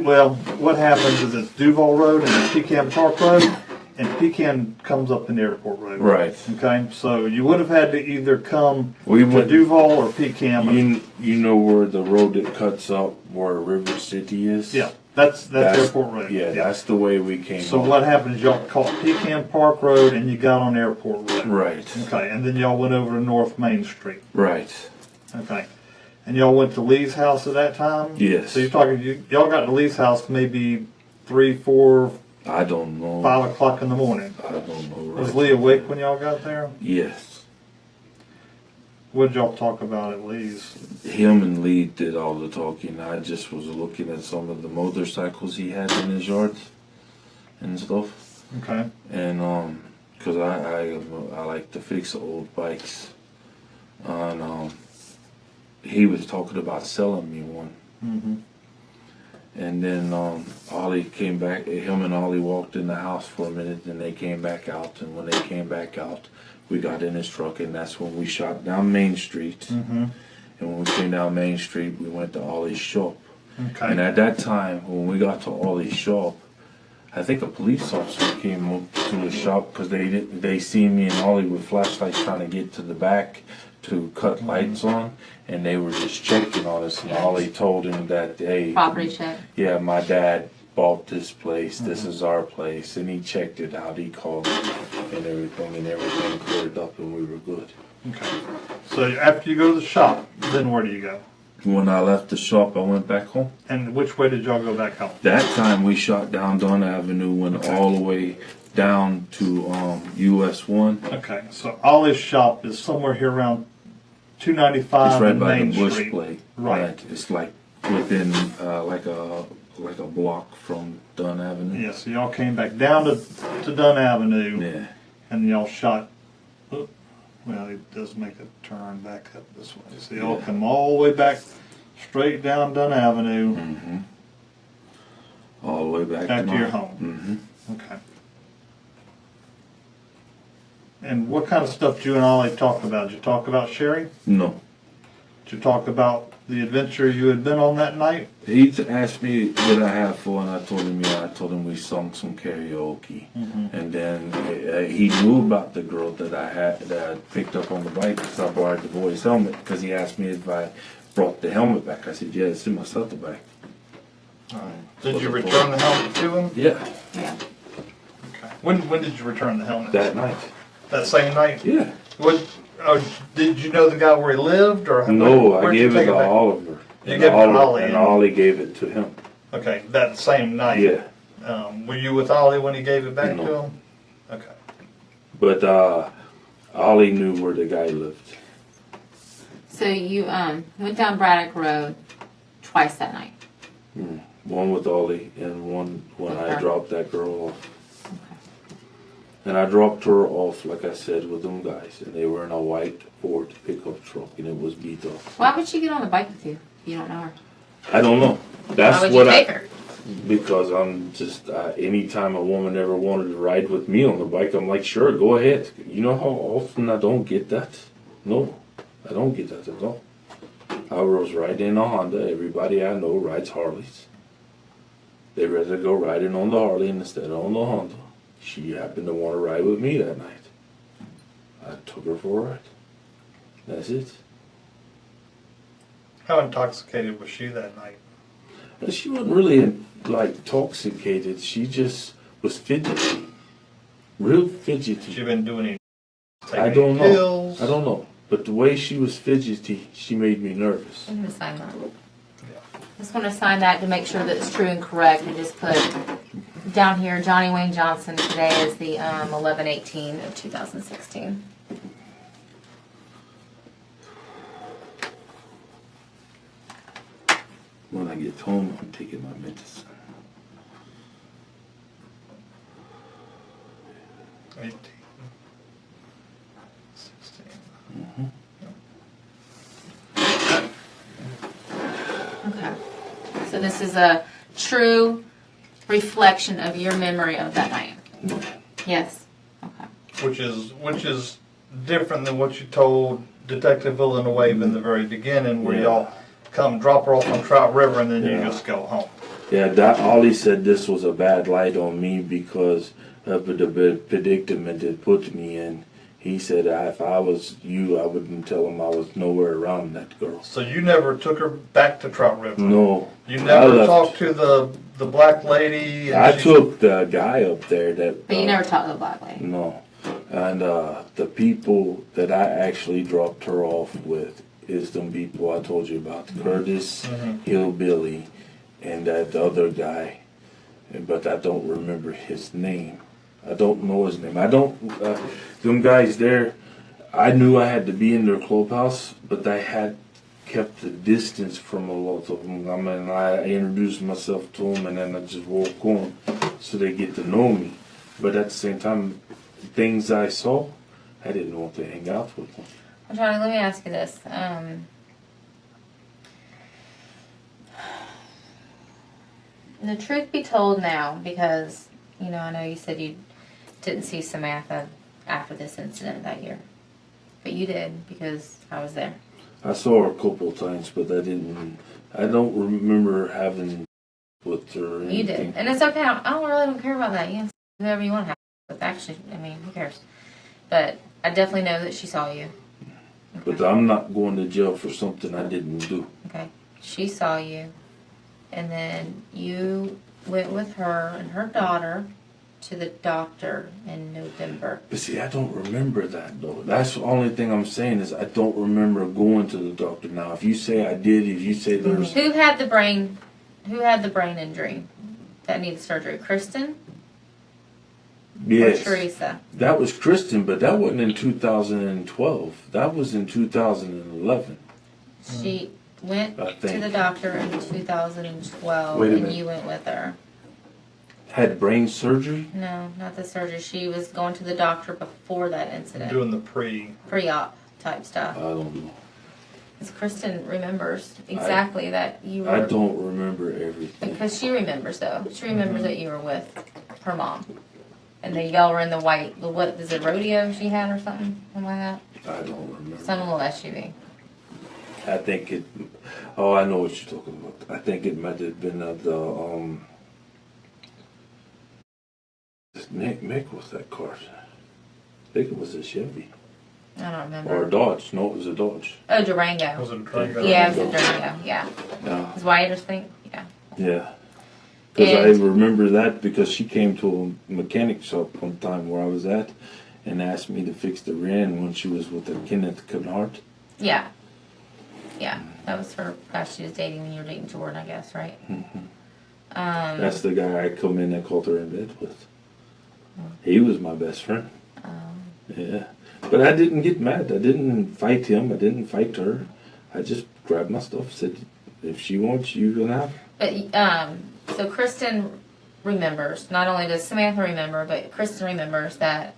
Well, what happens is it's Duval Road and it's Pecan Park Road, and Pecan comes up in Airport Road. Right. Okay, so you would have had to either come We to went. Duval or Pecan. You know where the road that cuts up where River City is? Yeah, that's Airport Road. Yeah, that's the way we came. So up. what happened is y'all caught Pecan Park Road and you got on Airport Road. Right. Okay, and then y'all went over to North Main Street. Right. Okay, and y'all went to Lee's house at that time. Yes. So you're talking y'all got to Lee's house maybe 3, 4, I don't know. 5 o'clock in the morning. I don't know. Right. Was Lee awake when y'all got there? Yes. What did y'all talk about at Lee's? Him and Lee did all the talking. I just was looking at some of the motorcycles he had in his yard and stuff. Okay. And cause I like to fix old bikes. And he was talking about selling me one. Mm-hmm. And then Ollie came back. Him and Ollie walked in the house for a minute, and they came back out. And when they came back out, we got in his truck, and that's when we shot down Main Street. Mm-hmm. And when we came down Main Street, we went to Ollie's shop. Okay. And at that time, when we got to Ollie's shop, I think a police officer came up to the shop because they seen me and Ollie with flashlights trying to get to the back to cut lights on, and they were just checking on us. And Ollie told him that, hey, Property check. yeah, my dad bought this place. This is our place, and he checked it out. He called it and everything cleared up, and we were good. Okay. So after you go to the shop, then where do you go? When I left the shop, I went back home. And which way did y'all go back home? That time we shot down Dunn Avenue, went all the way down to US 1. Okay. So Ollie's shop is somewhere here around 295 It's right and by Main the bush Street. plate. Right. It's like within like a like a block from Dunn Avenue. Yeah, so y'all came back down to Dunn Avenue, Yeah. and y'all shot. Oh, well, it does make a turn back up this way. So y'all come all the way back, straight down Dunn Avenue, Mm-hmm. All the way back back to your mine. home. Mm-hmm. Okay. And what kind of stuff did you and Ollie talk about? Did you talk about Sherry? No. Did you talk about the adventure you had been on that night? He asked me did I have fun. I told him yeah. I told him we sung some karaoke, and then he knew about the girl that I picked up on the bike because I borrowed the boy's helmet because he asked me if I brought the helmet back. I said yeah, it's in my saddle bag. All right. Did you return the helmet to him? Yeah, Yeah. Okay. When did you return the helmet? that night. That same night? Yeah. What? Did you know the guy where he lived, or No, I where'd you gave it take to back? Oliver. You And gave it to Ollie, and and- Ollie gave it to him. Okay, that same night. Yeah. Were you with Ollie when he gave it back No. to him? Okay. But Ollie knew where the guy lived. So you went down Braddock Road twice that night. One with Ollie and one when I Okay. dropped that girl off. And I dropped her off, like I said, with them guys. And they were in a white Ford pickup truck and it was beat up. Why would she get on the bike with you if you don't know her? I don't know. That's Why would what you take her? Because I'm just, anytime a woman ever wanted to ride with me on the bike, I'm like, sure, go ahead. You know how often I don't get that? No, I don't get that at all. I was riding in a Honda. Everybody I know rides Harleys. They'd rather go riding on the Harley instead of on the Honda. She happened to want to ride with me that night. I took her for a ride. That's it. How intoxicated was she that night? And she wasn't really like intoxicated. She just was fidgety, real fidgety. She been doing any? I taking don't any know. pills? I don't know. But the way she was fidgety, she made me nervous. I'm gonna sign that. Just want to sign that to make sure that it's true and correct, and just put down here Johnny Wayne Johnson. Today is the 11/18 of 2016. When I get home, I'm taking my medicine. 18. 16. Okay. So this is a true reflection of your memory of that night. Yes. Okay. Which is different than what you told Detective Villanueva in the very beginning, where Yeah. y'all come drop her off on Trout River and then you Yeah. just go home. Yeah, Ollie said this was a bad light on me because of the predicament it put me in. He said if I was you, I wouldn't tell him I was nowhere around that girl. So you never took her back to Trout River? No. You I never left. talked to the black lady? And I she- took the guy up there that... But you never talked to the black lady. No. And the people that I actually dropped her off with is them people I told you about. Curtis, Hillbilly, and that other guy. But I don't remember his name. I don't know his name. I don't... them guys there, I knew I had to be in their clubhouse, but I had kept the distance from a lot of them. I mean, I introduced myself to them and then I just walk on so they get to know me. But at the same time, things I saw, I didn't want to hang out with them. Well, Johnny, let me ask you this. The truth be told now, because, you know, I know you said you didn't see Samantha after this incident that year. But you did, because I was there. I saw her a couple of times, but I don't remember having with her or anything. You did. And it's okay. I don't care about that. You can say whoever you want to have. But actually, I mean, who cares? But I definitely know that she saw you. But I'm not going to jail for something I didn't do. Okay. She saw you. And then you went with her and her daughter to the doctor in November. But see, I don't remember that though. That's the only thing I'm saying is I don't remember going to the doctor. Now, if you say I did, if you say there's... Who had the brain injury that needed surgery? Kristen? Yes. Or Teresa? That was Kristen, but that wasn't in 2012. That was in 2011. went I to think. the doctor in 2012, Wait a and minute. you went with her. Had brain surgery? No, not the surgery. She was going to the doctor before that incident. Doing the Pre-op type stuff. I don't know. Because Kristen remembers exactly that you were. I don't remember everything. Because she remembers, though. She remembers that you were with her mom. And y'all were in the white, what is it, rodeo she had or something? Something like that? I don't remember. Some little SUV. I think it. Oh, I know what you're talking about. I think it might have been the Mick was that car. I think it was a Chevy I don't remember. or a Dodge. No, it was a Dodge. Oh, Durango. Was it a Durango? Yeah, it was a Durango, yeah. Yeah. Is Wyatt or something? Yeah. Yeah. Because I And- remember that because she came to a mechanic shop one time where I was at and asked me to fix the rear end when she was with Kenneth Kennard. Yeah. Yeah. That was her guy she was dating when you were dating Jordan, I guess, right? That's the guy I come in and called her in bed with. He was my best friend. Yeah. But I didn't get mad. I didn't fight him. I didn't fight her. I just grabbed my stuff, said, if she wants, you can have it. But, so Kristen remembers, not only does Samantha remember, but Kristen remembers that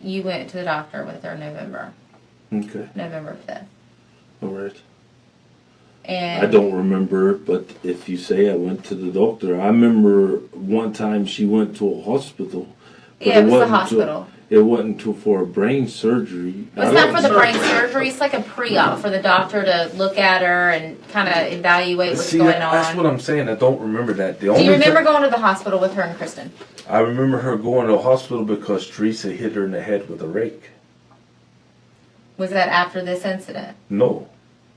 you went to the doctor with her November Okay. 5th. All right. And I don't remember, but if you say I went to the doctor, I remember one time she went to a hospital. But yeah, it was the wasn't hospital. It wasn't for a brain surgery. It's not for the brain surgery. It's like a pre-op for the doctor to look at her and kind of evaluate what's going on. That's what I'm saying. I don't remember that. Do you remember going to the hospital with her and Kristen? I remember her going to the hospital because Teresa hit her in the head with a rake. Was that after this incident? No.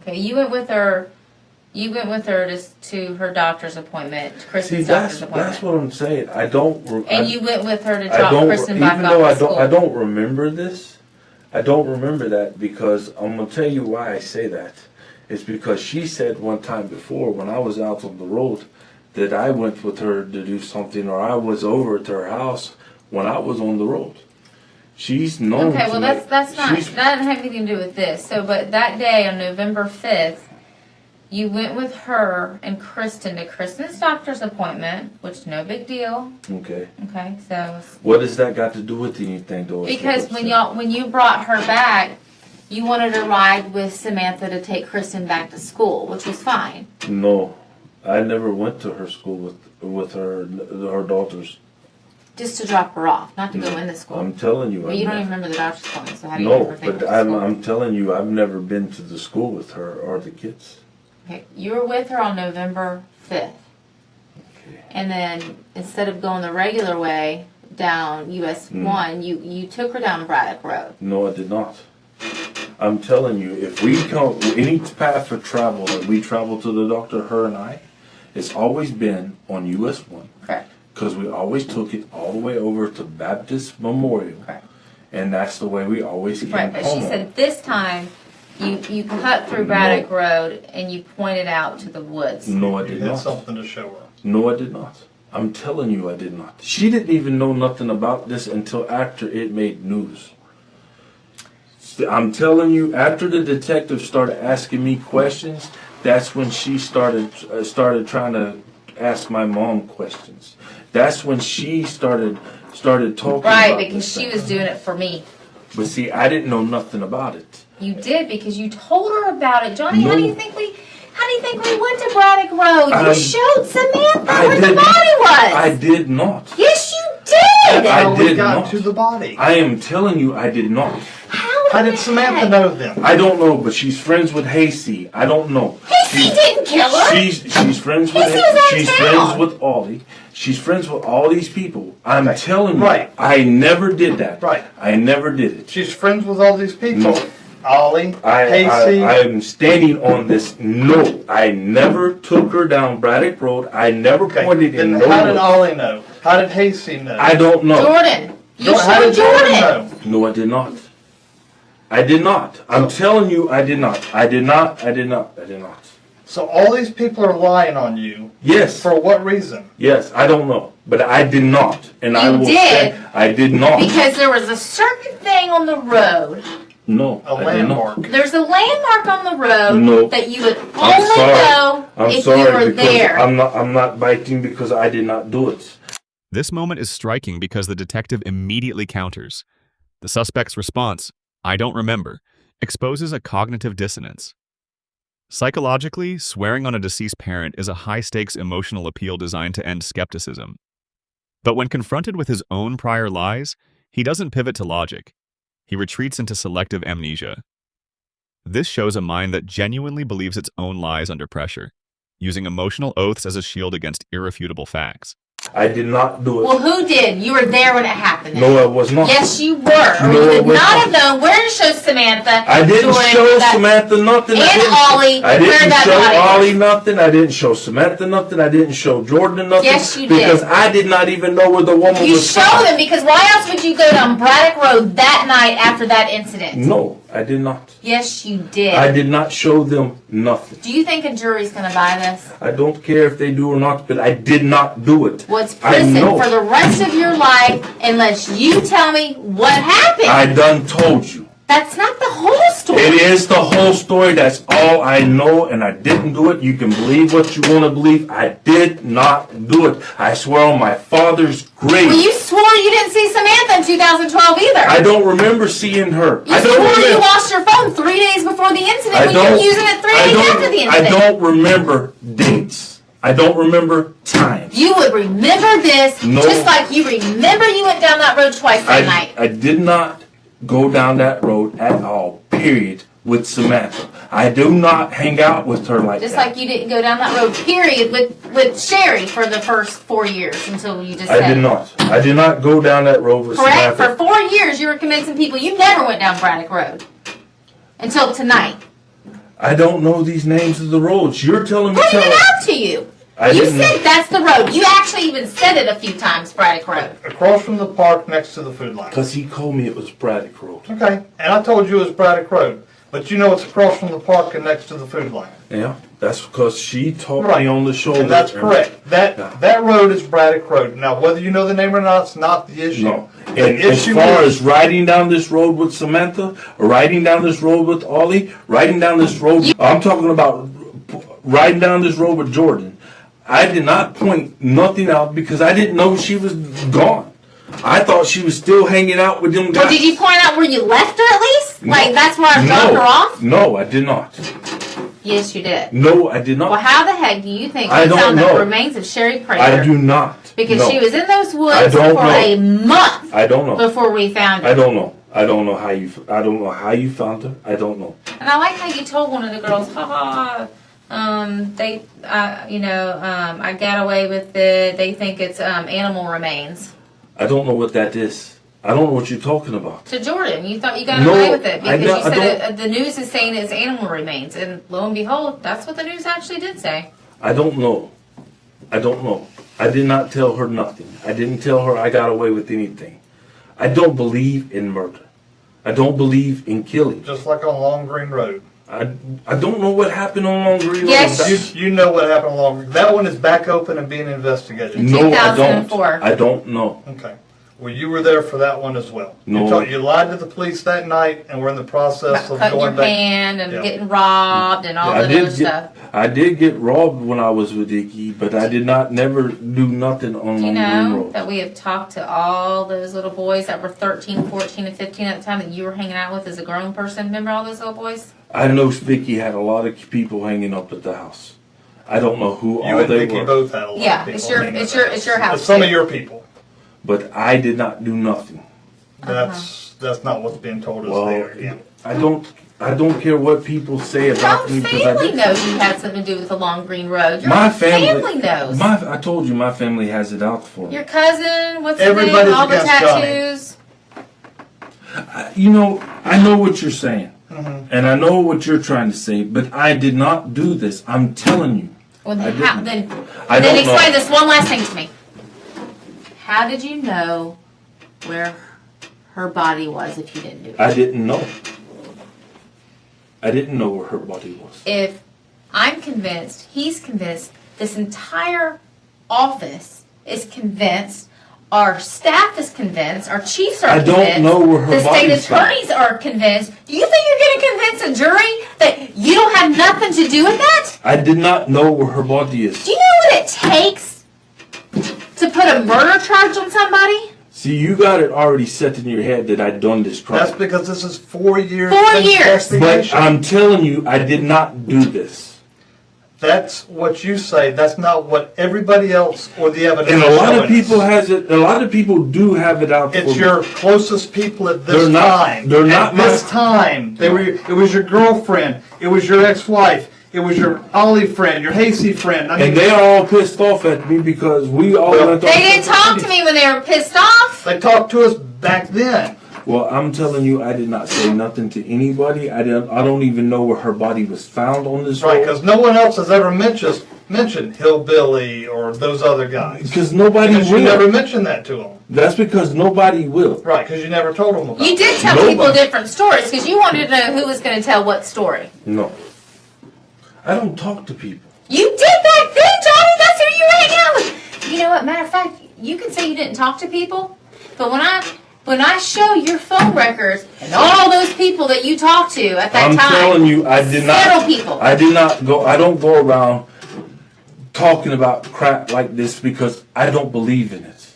Okay, you went with her. You went with her to her doctor's appointment, to Kristen's See, doctor's appointment. that's what I'm saying. I don't. And you went with her to I drop don't. Kristen back Even off though at school. I don't remember this. I don't remember that because I'm gonna tell you why I say that. It's because she said one time before when I was out on the road that I went with her to do something or I was over at her house when I was on the road. She's known. Okay, well to that's not, she's- that didn't have anything to do with this. So, but that day on November 5th, you went with her and Kristen to Kristen's doctor's appointment, which no big deal. Okay. Okay, so What has that got to do with anything, though? because when you brought her back, you wanted to ride with Samantha to take Kristen back to school, which was fine. No, I never went to her school with her daughters. Just to drop her off, not to go into school. I'm telling you. Well, you don't even remember the doctor's appointment, so how do you No, remember taking but her to school? I'm telling you, I've never been to the school with her or the kids. Okay, you were with her on November 5th. Okay. And then instead of going the regular way down US 1, you took her down Braddock Road. No, I did not. I'm telling you, if we come any path of travel that we travel to the doctor, her and I, it's always been on US 1. Correct. Because we always took it all the way over to Baptist Memorial. Correct. And that's the way we always came Right, but home. she said this time you cut through Braddock Road and you pointed out to the woods. No, I You did had not. something to show her. No, I did not. I'm telling you, I did not. She didn't even know nothing about this until after it made news. I'm telling you, after the detective started asking me questions, that's when she started trying to ask my mom questions. That's when she started talking Right, about because this she thing. was doing it for me. But see, I didn't know nothing about it. You did because you told her about it. Johnny, how No. do you think we went to Braddock Road? You showed Samantha I where the did- body was. I did not. Yes, you did. I How we did got not. to the body. I am telling you, I did not. How did Samantha know them? I don't know, but she's friends with Hasty. I don't know. He didn't kill her. She's friends with Hasty was out of she's town. friends with Ollie. She's friends with all these people. I'm Okay. telling you, Right. I never did that. Right. I never did it. She's friends with all these people. No. Ollie, Casey. I'm standing on this. No, I never took her down Braddock Road. I never Okay, pointed then in how did no. Ollie know? How did Hasty know? I don't know. Jordan. You How showed did Jordan Jordan. know? No, I did not. I did not. I'm telling you, I did not. I did not. I did not. I did not. So all these people are lying on you. Yes. For what reason? Yes, I don't know, but I did not, and I You will did. say I did not. Because there was a certain thing on the road No, A I did not. landmark. There's a landmark on the road No. that you would I'm only sorry. know I'm if sorry you were because there. I'm not biting because I did not do it. This moment is striking because the detective immediately counters. The suspect's response, "I don't remember," exposes a cognitive dissonance. Psychologically, swearing on a deceased parent is a high-stakes emotional appeal designed to end skepticism. But when confronted with his own prior lies, he doesn't pivot to logic. He retreats into selective amnesia. This shows a mind that genuinely believes its own lies under pressure, using emotional oaths as a shield against irrefutable facts. I did not do it. Well, who did? You were there when it happened. No, I was not. Yes, you were. Or No, you I would was not not. have known where to show Samantha. I didn't Jordan, show that- Samantha nothing. And Ollie, I where didn't that show body was. Ollie nothing. I didn't show Samantha nothing. I didn't show Jordan nothing. Yes, you did. Because I did not even know where the woman You was showed found. them because why else would you go down Braddock Road that night after that incident? No, I did not. Yes, you did. I did not show them nothing. Do you think a jury's going to buy this? I don't care if they do or not, but I did not do it. What's I prison know. for the rest of your life unless you tell me what happened? I done told you. That's not the whole story. It is the whole story. That's all I know, and I didn't do it. You can believe what you want to believe. I did not do it. I swear on my father's grave. Well, you swore you didn't see Samantha in 2012 either. I don't remember seeing her. You I don't swore you remember. lost your phone 3 days before the incident I when you were don't. using it 3 I days don't. after the I incident. don't remember dates. I don't remember times. You would remember this No. just like you remember you went down that road twice that night. I did not go down that road at all, period, with Samantha. I do not hang out with her like Just that. like you didn't go down that road, period, with Sherry for the first 4 years until you just said I did not. I did not go down that road with Correct? For Samantha. 4 years you were convincing people you never went down Braddock Road. Until tonight. I don't know these names of the roads. You're telling me. Pointed it out to you. I You didn't said know. that's the road. You actually even said it a few times, Braddock Road. Across from the park next to the food line. Because he told me it was Braddock Road. Okay, and I told you it was Braddock Road. But you know it's across from the park and next to the food line. Yeah, that's because she told Right. me on the shoulder. And that's correct. That road is Braddock Road. Now, whether you know the name or not, it's not the issue. No. The And as issue far is- as riding down this road with Samantha, or riding down this road with Ollie, riding down this road, I'm talking about riding down this road with Jordan. I did not point nothing out because I didn't know she was gone. I thought she was still hanging out with them guys. Well, did you point out where you left her at least? Like, that's where I dropped her off? No, I did not. Yes, you did. No, I did not. Well, how the heck do you think I we don't found the know. remains of Sherry Prater? I do not. Because know. she was in those I woods don't for know. a month I don't know. before we found her. I don't know. I don't know how you. I don't know how you found her. I don't know. And I like how you told one of the girls, I got away with it. They think it's animal remains. I don't know what that is. I don't know what you're talking about. To Jordan, you thought you got No, away with it I because don't- you I said don't- the news is saying it's animal remains, and lo and behold, that's what the news actually did say. I don't know. I don't know. I did not tell her nothing. I didn't tell her I got away with anything. I don't believe in murder. I don't believe in killing. Just like on Long Green Road. I don't know what happened on Long Green Road. Yes. You know what happened along. That one is back open and being investigated. No, I don't. 2004. I don't know. Okay. Well, you were there for that one as well. No. You lied to the police that night, and we're in the process About of cutting your going back. hand and Yeah. getting robbed and all I that did other stuff. I did get robbed when I was with Icky, but I did not never do nothing on Do you Long Green know Road. that we have talked to all those little boys that were 13, 14, and 15 at the time that you were hanging out with as a grown person? Remember all those little boys? I know Vicky had a lot of people hanging up at the house. I don't know who You all and they Vicky were, both had a lot Yeah, of people. it's your hanging it's at your the it's your house. It's some too. of your people. but I did not do nothing. That's not what's being told us Well, there again. I don't care what people say Your about me own because I family did. knows you had something to do with the Long Green Road. Your My own family knows. I told you my family has it out for me. Your cousin, what's his Everybody's name? All the against Johnny. tattoos. You know, I know what you're saying, Mm-hmm. and I know what you're trying to say, but I did not do this. I'm telling you. Well, I then, didn't. then I don't explain know. this one last thing to me. How did you know where her body was if you didn't do it? I didn't know. I didn't know where her body was. If I'm convinced, he's convinced, this entire office is convinced, our staff is convinced, our chiefs are I don't convinced, know where her the state body's found. attorneys are convinced. Do you think you're going to convince a jury that you don't have nothing to do with that? I did not know where her body is. Do you know what it takes to put a murder charge on somebody? See, you got it already set in your head that I done this crime. That's because this is 4 years. 4 years. But investigation. I'm telling you, I did not do this. That's what you say. That's not what everybody else or the evidence And a is lot of showing people us. has it. A lot of people do have it out. It's for your closest people at this They're not- time. they're not At this time. It was your girlfriend. It was your ex-wife. It was your Ollie friend, your Hasty friend. I mean, And they are all pissed off at me because we all went They didn't talk to me when they were pissed off. they talked to us back then. Well, I'm telling you, I did not say nothing to anybody. I don't even know where her body was found on this Right, road. because no one else has ever mentioned Hillbilly or those other guys. Because nobody Because you will. never mentioned that to them. That's because nobody will. Right, because you never told them about You it. did tell Nobody. people different stories because you wanted to know who was going to tell what story. No. I don't talk to people. You did back then, Johnny. That's who you were hanging out with. You know what? Matter of fact, you can say you didn't talk to people, but when I show your phone records and all those people that you talked to at that I'm time, telling you, I did not. several people. I did not go. I don't go around talking about crap like this because I don't believe in it.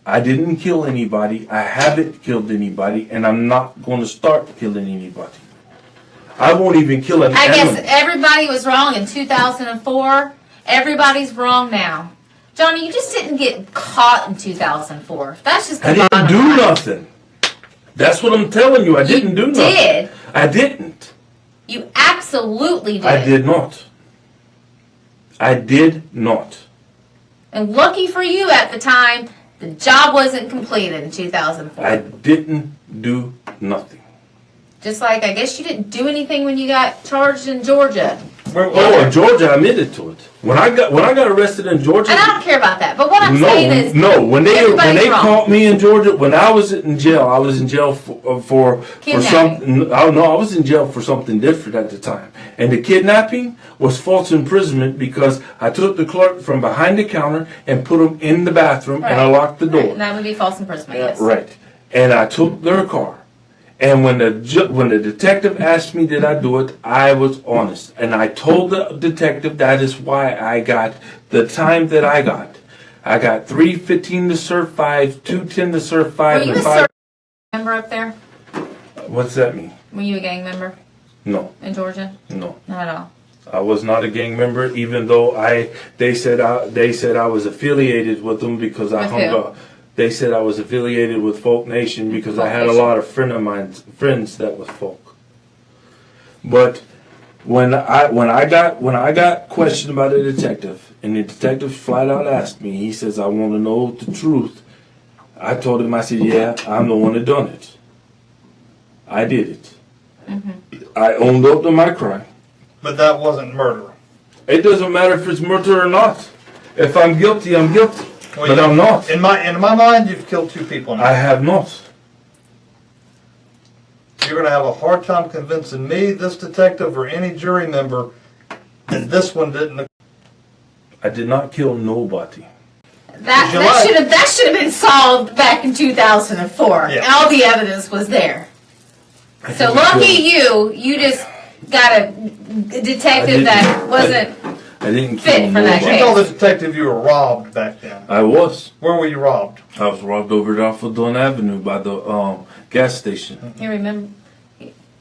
I didn't kill anybody. I haven't killed anybody, and I'm not going to start killing anybody. I won't even kill an I animal. guess everybody was wrong in 2004. Everybody's wrong now. Johnny, you just didn't get caught in 2004. That's just the I didn't bottom do line. nothing. That's what I'm telling you. I didn't do nothing. did. I didn't. You absolutely did. I did not. I did not. And lucky for you at the time, the job wasn't completed in 2004. I didn't do nothing. Just like I guess you didn't do anything when you got charged in Georgia. Oh, in Georgia, I admitted to it. When I got arrested in Georgia. And I don't care about that. But what I'm saying is, when they everybody's wrong. caught me in Georgia, when I was in jail, I was in jail for Kidnapping. something. I was in jail for something different at the time. And the kidnapping was false imprisonment because I took the clerk from behind the counter and put him in the bathroom and I Right. locked the door. Right, and that would be false imprisonment. Yes. Right. And I took their car. And when the detective asked me did I do it, I was honest. And I told the detective that is why I got the time that I got. I got 3:15 to serve 5, 2:10 to serve 5, Were you and a 5. service member up there? What's that mean? Were you a gang member No, in Georgia? no. Not at all. I was not a gang member, even though they said I was affiliated with them because I With hung who? out. They said I was affiliated with Folk Nation because I Folk had a Nation. lot of friends that was folk. But when I got questioned by the detective, and the detective flat out asked me, he says, "I want to know the truth." I told him, I said, "Yeah, I'm the one that done it. I did it. I owned up to my crime. But that wasn't murder. It doesn't matter if it's murder or not. If I'm guilty, I'm guilty. Well, But I'm not. In my mind, you've killed 2 people now. I have not. You're going to have a hard time convincing me, this detective, or any jury member that this one didn't. I did not kill nobody. Did you lie? That should have been solved back in 2004. Yeah. And all the evidence was there. I So didn't lucky kill- you just got a detective that wasn't. I didn't fit kill for that Did nobody. you tell the detective you were robbed back then? I was. Where were you robbed? I was robbed over there off of Dunn Avenue by the gas station. You remember?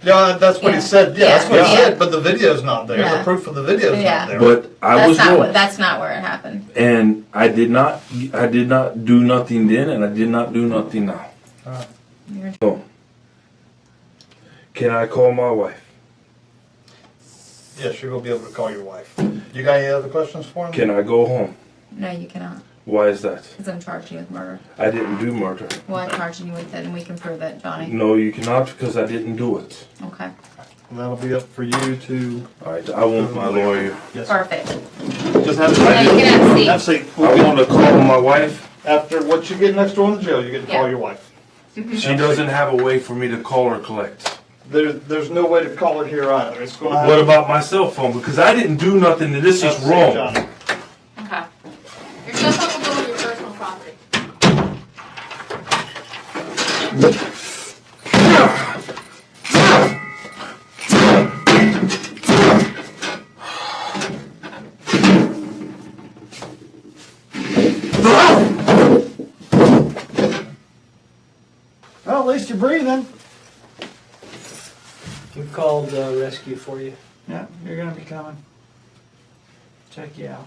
Yeah, that's what Yeah. he said. Yeah, that's what Yeah. he said. But the video's not there. Yeah. The proof of the video's Yeah. not there. But I was robbed. That's not where it happened. And I did not do nothing then, and I did not do nothing now. You're- So, can I call my wife? Yes, you're going to be able to call your wife. You got any other questions for him? Can I go home? No, you cannot. Why is that? Because I'm charging you with murder. I didn't do murder. Well, I'm charging you with it, and we can prove it, Johnny. No, you cannot because I didn't do it. Okay. That'll be up for you to. All right, I want my lawyer. Yes. Perfect. Just have Now you can have a seat. Have a seat. I want to call my wife. After what you get next door in the jail, you get to Yeah. call your wife. She doesn't have a way for me to call or collect. There's no way to call it here either. It's going to have. What about my cell phone? Because I didn't do nothing and this Have is a seat, wrong. Johnny. Okay. Your cell phone will go on your personal property. Well, at least you're breathing. We've called rescue for you. Yeah, you're gonna be coming. Check you out.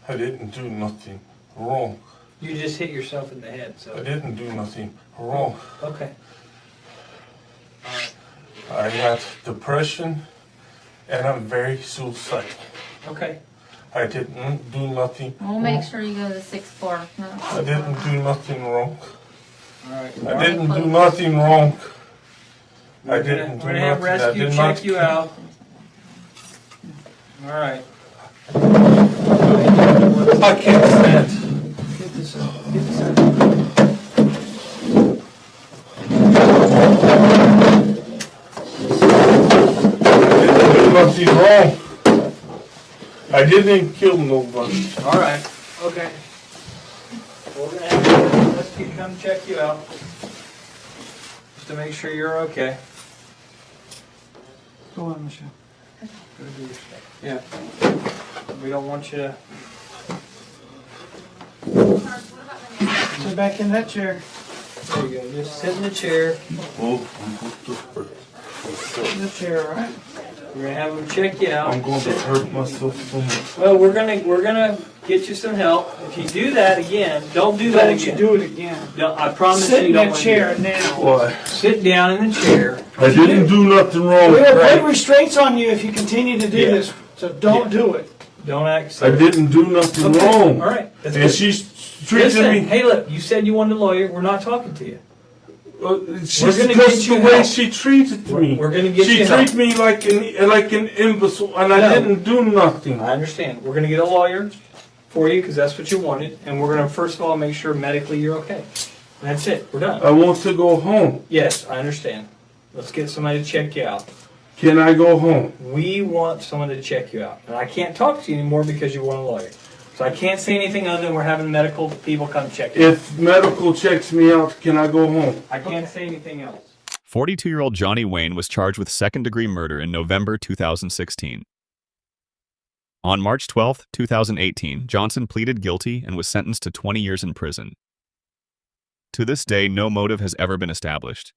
I didn't do nothing wrong. You just hit yourself in the head, so. I didn't do nothing wrong. Okay. I had depression and I'm very suicidal. Okay. I didn't do nothing. We'll make sure you go to the 6th floor. No. I didn't do nothing wrong. All right. I didn't do nothing wrong. I We're didn't do gonna have nothing. I rescue did check not. you out. All right. I can't stand. Get this out. Get this out. I didn't do nothing wrong. I didn't kill nobody. All right. Okay. We're gonna have rescue come check you out, just to make sure you're okay. Go on, Michelle. Go do your stuff. Yeah. We don't want you to. Sit back in that chair. There you go. Just sit in the chair. Sit in the chair, all right? We're gonna have them check you out. I'm going to hurt myself so much. Well, we're gonna get you some help. If you do that again, don't do that Don't you again. do it again. No, I promise Sit you in don't that wanna chair do now. Why? it. Sit down in the chair. I didn't do nothing wrong. We have Right. great restraints on you if you continue to do Yeah. this, so don't do it. Don't act I silly. didn't do nothing Okay. wrong. All right. That's And good. she's treating Listen, me. hey, look. You said you wanted a lawyer. We're not talking to you. She's We're gonna just get you the way help. she treated me. We're gonna get she you help. treated me like an imbecile, and I No. didn't do nothing. I understand. We're gonna get a lawyer for you because that's what you wanted, and we're gonna first of all make sure medically you're okay. That's it. We're done. I want to go home. Yes, I understand. Let's get somebody to check you out. Can I go home? We want someone to check you out, and I can't talk to you anymore because you want a lawyer. So I can't say anything other than we're having medical people come check you out. If medical checks me out, can I go home? I can't say anything else. 42-year-old Johnny Wayne was charged with second-degree murder in November 2016. On March 12, 2018, Johnson pleaded guilty and was sentenced to 20 years in prison. To this day, no motive has ever been established.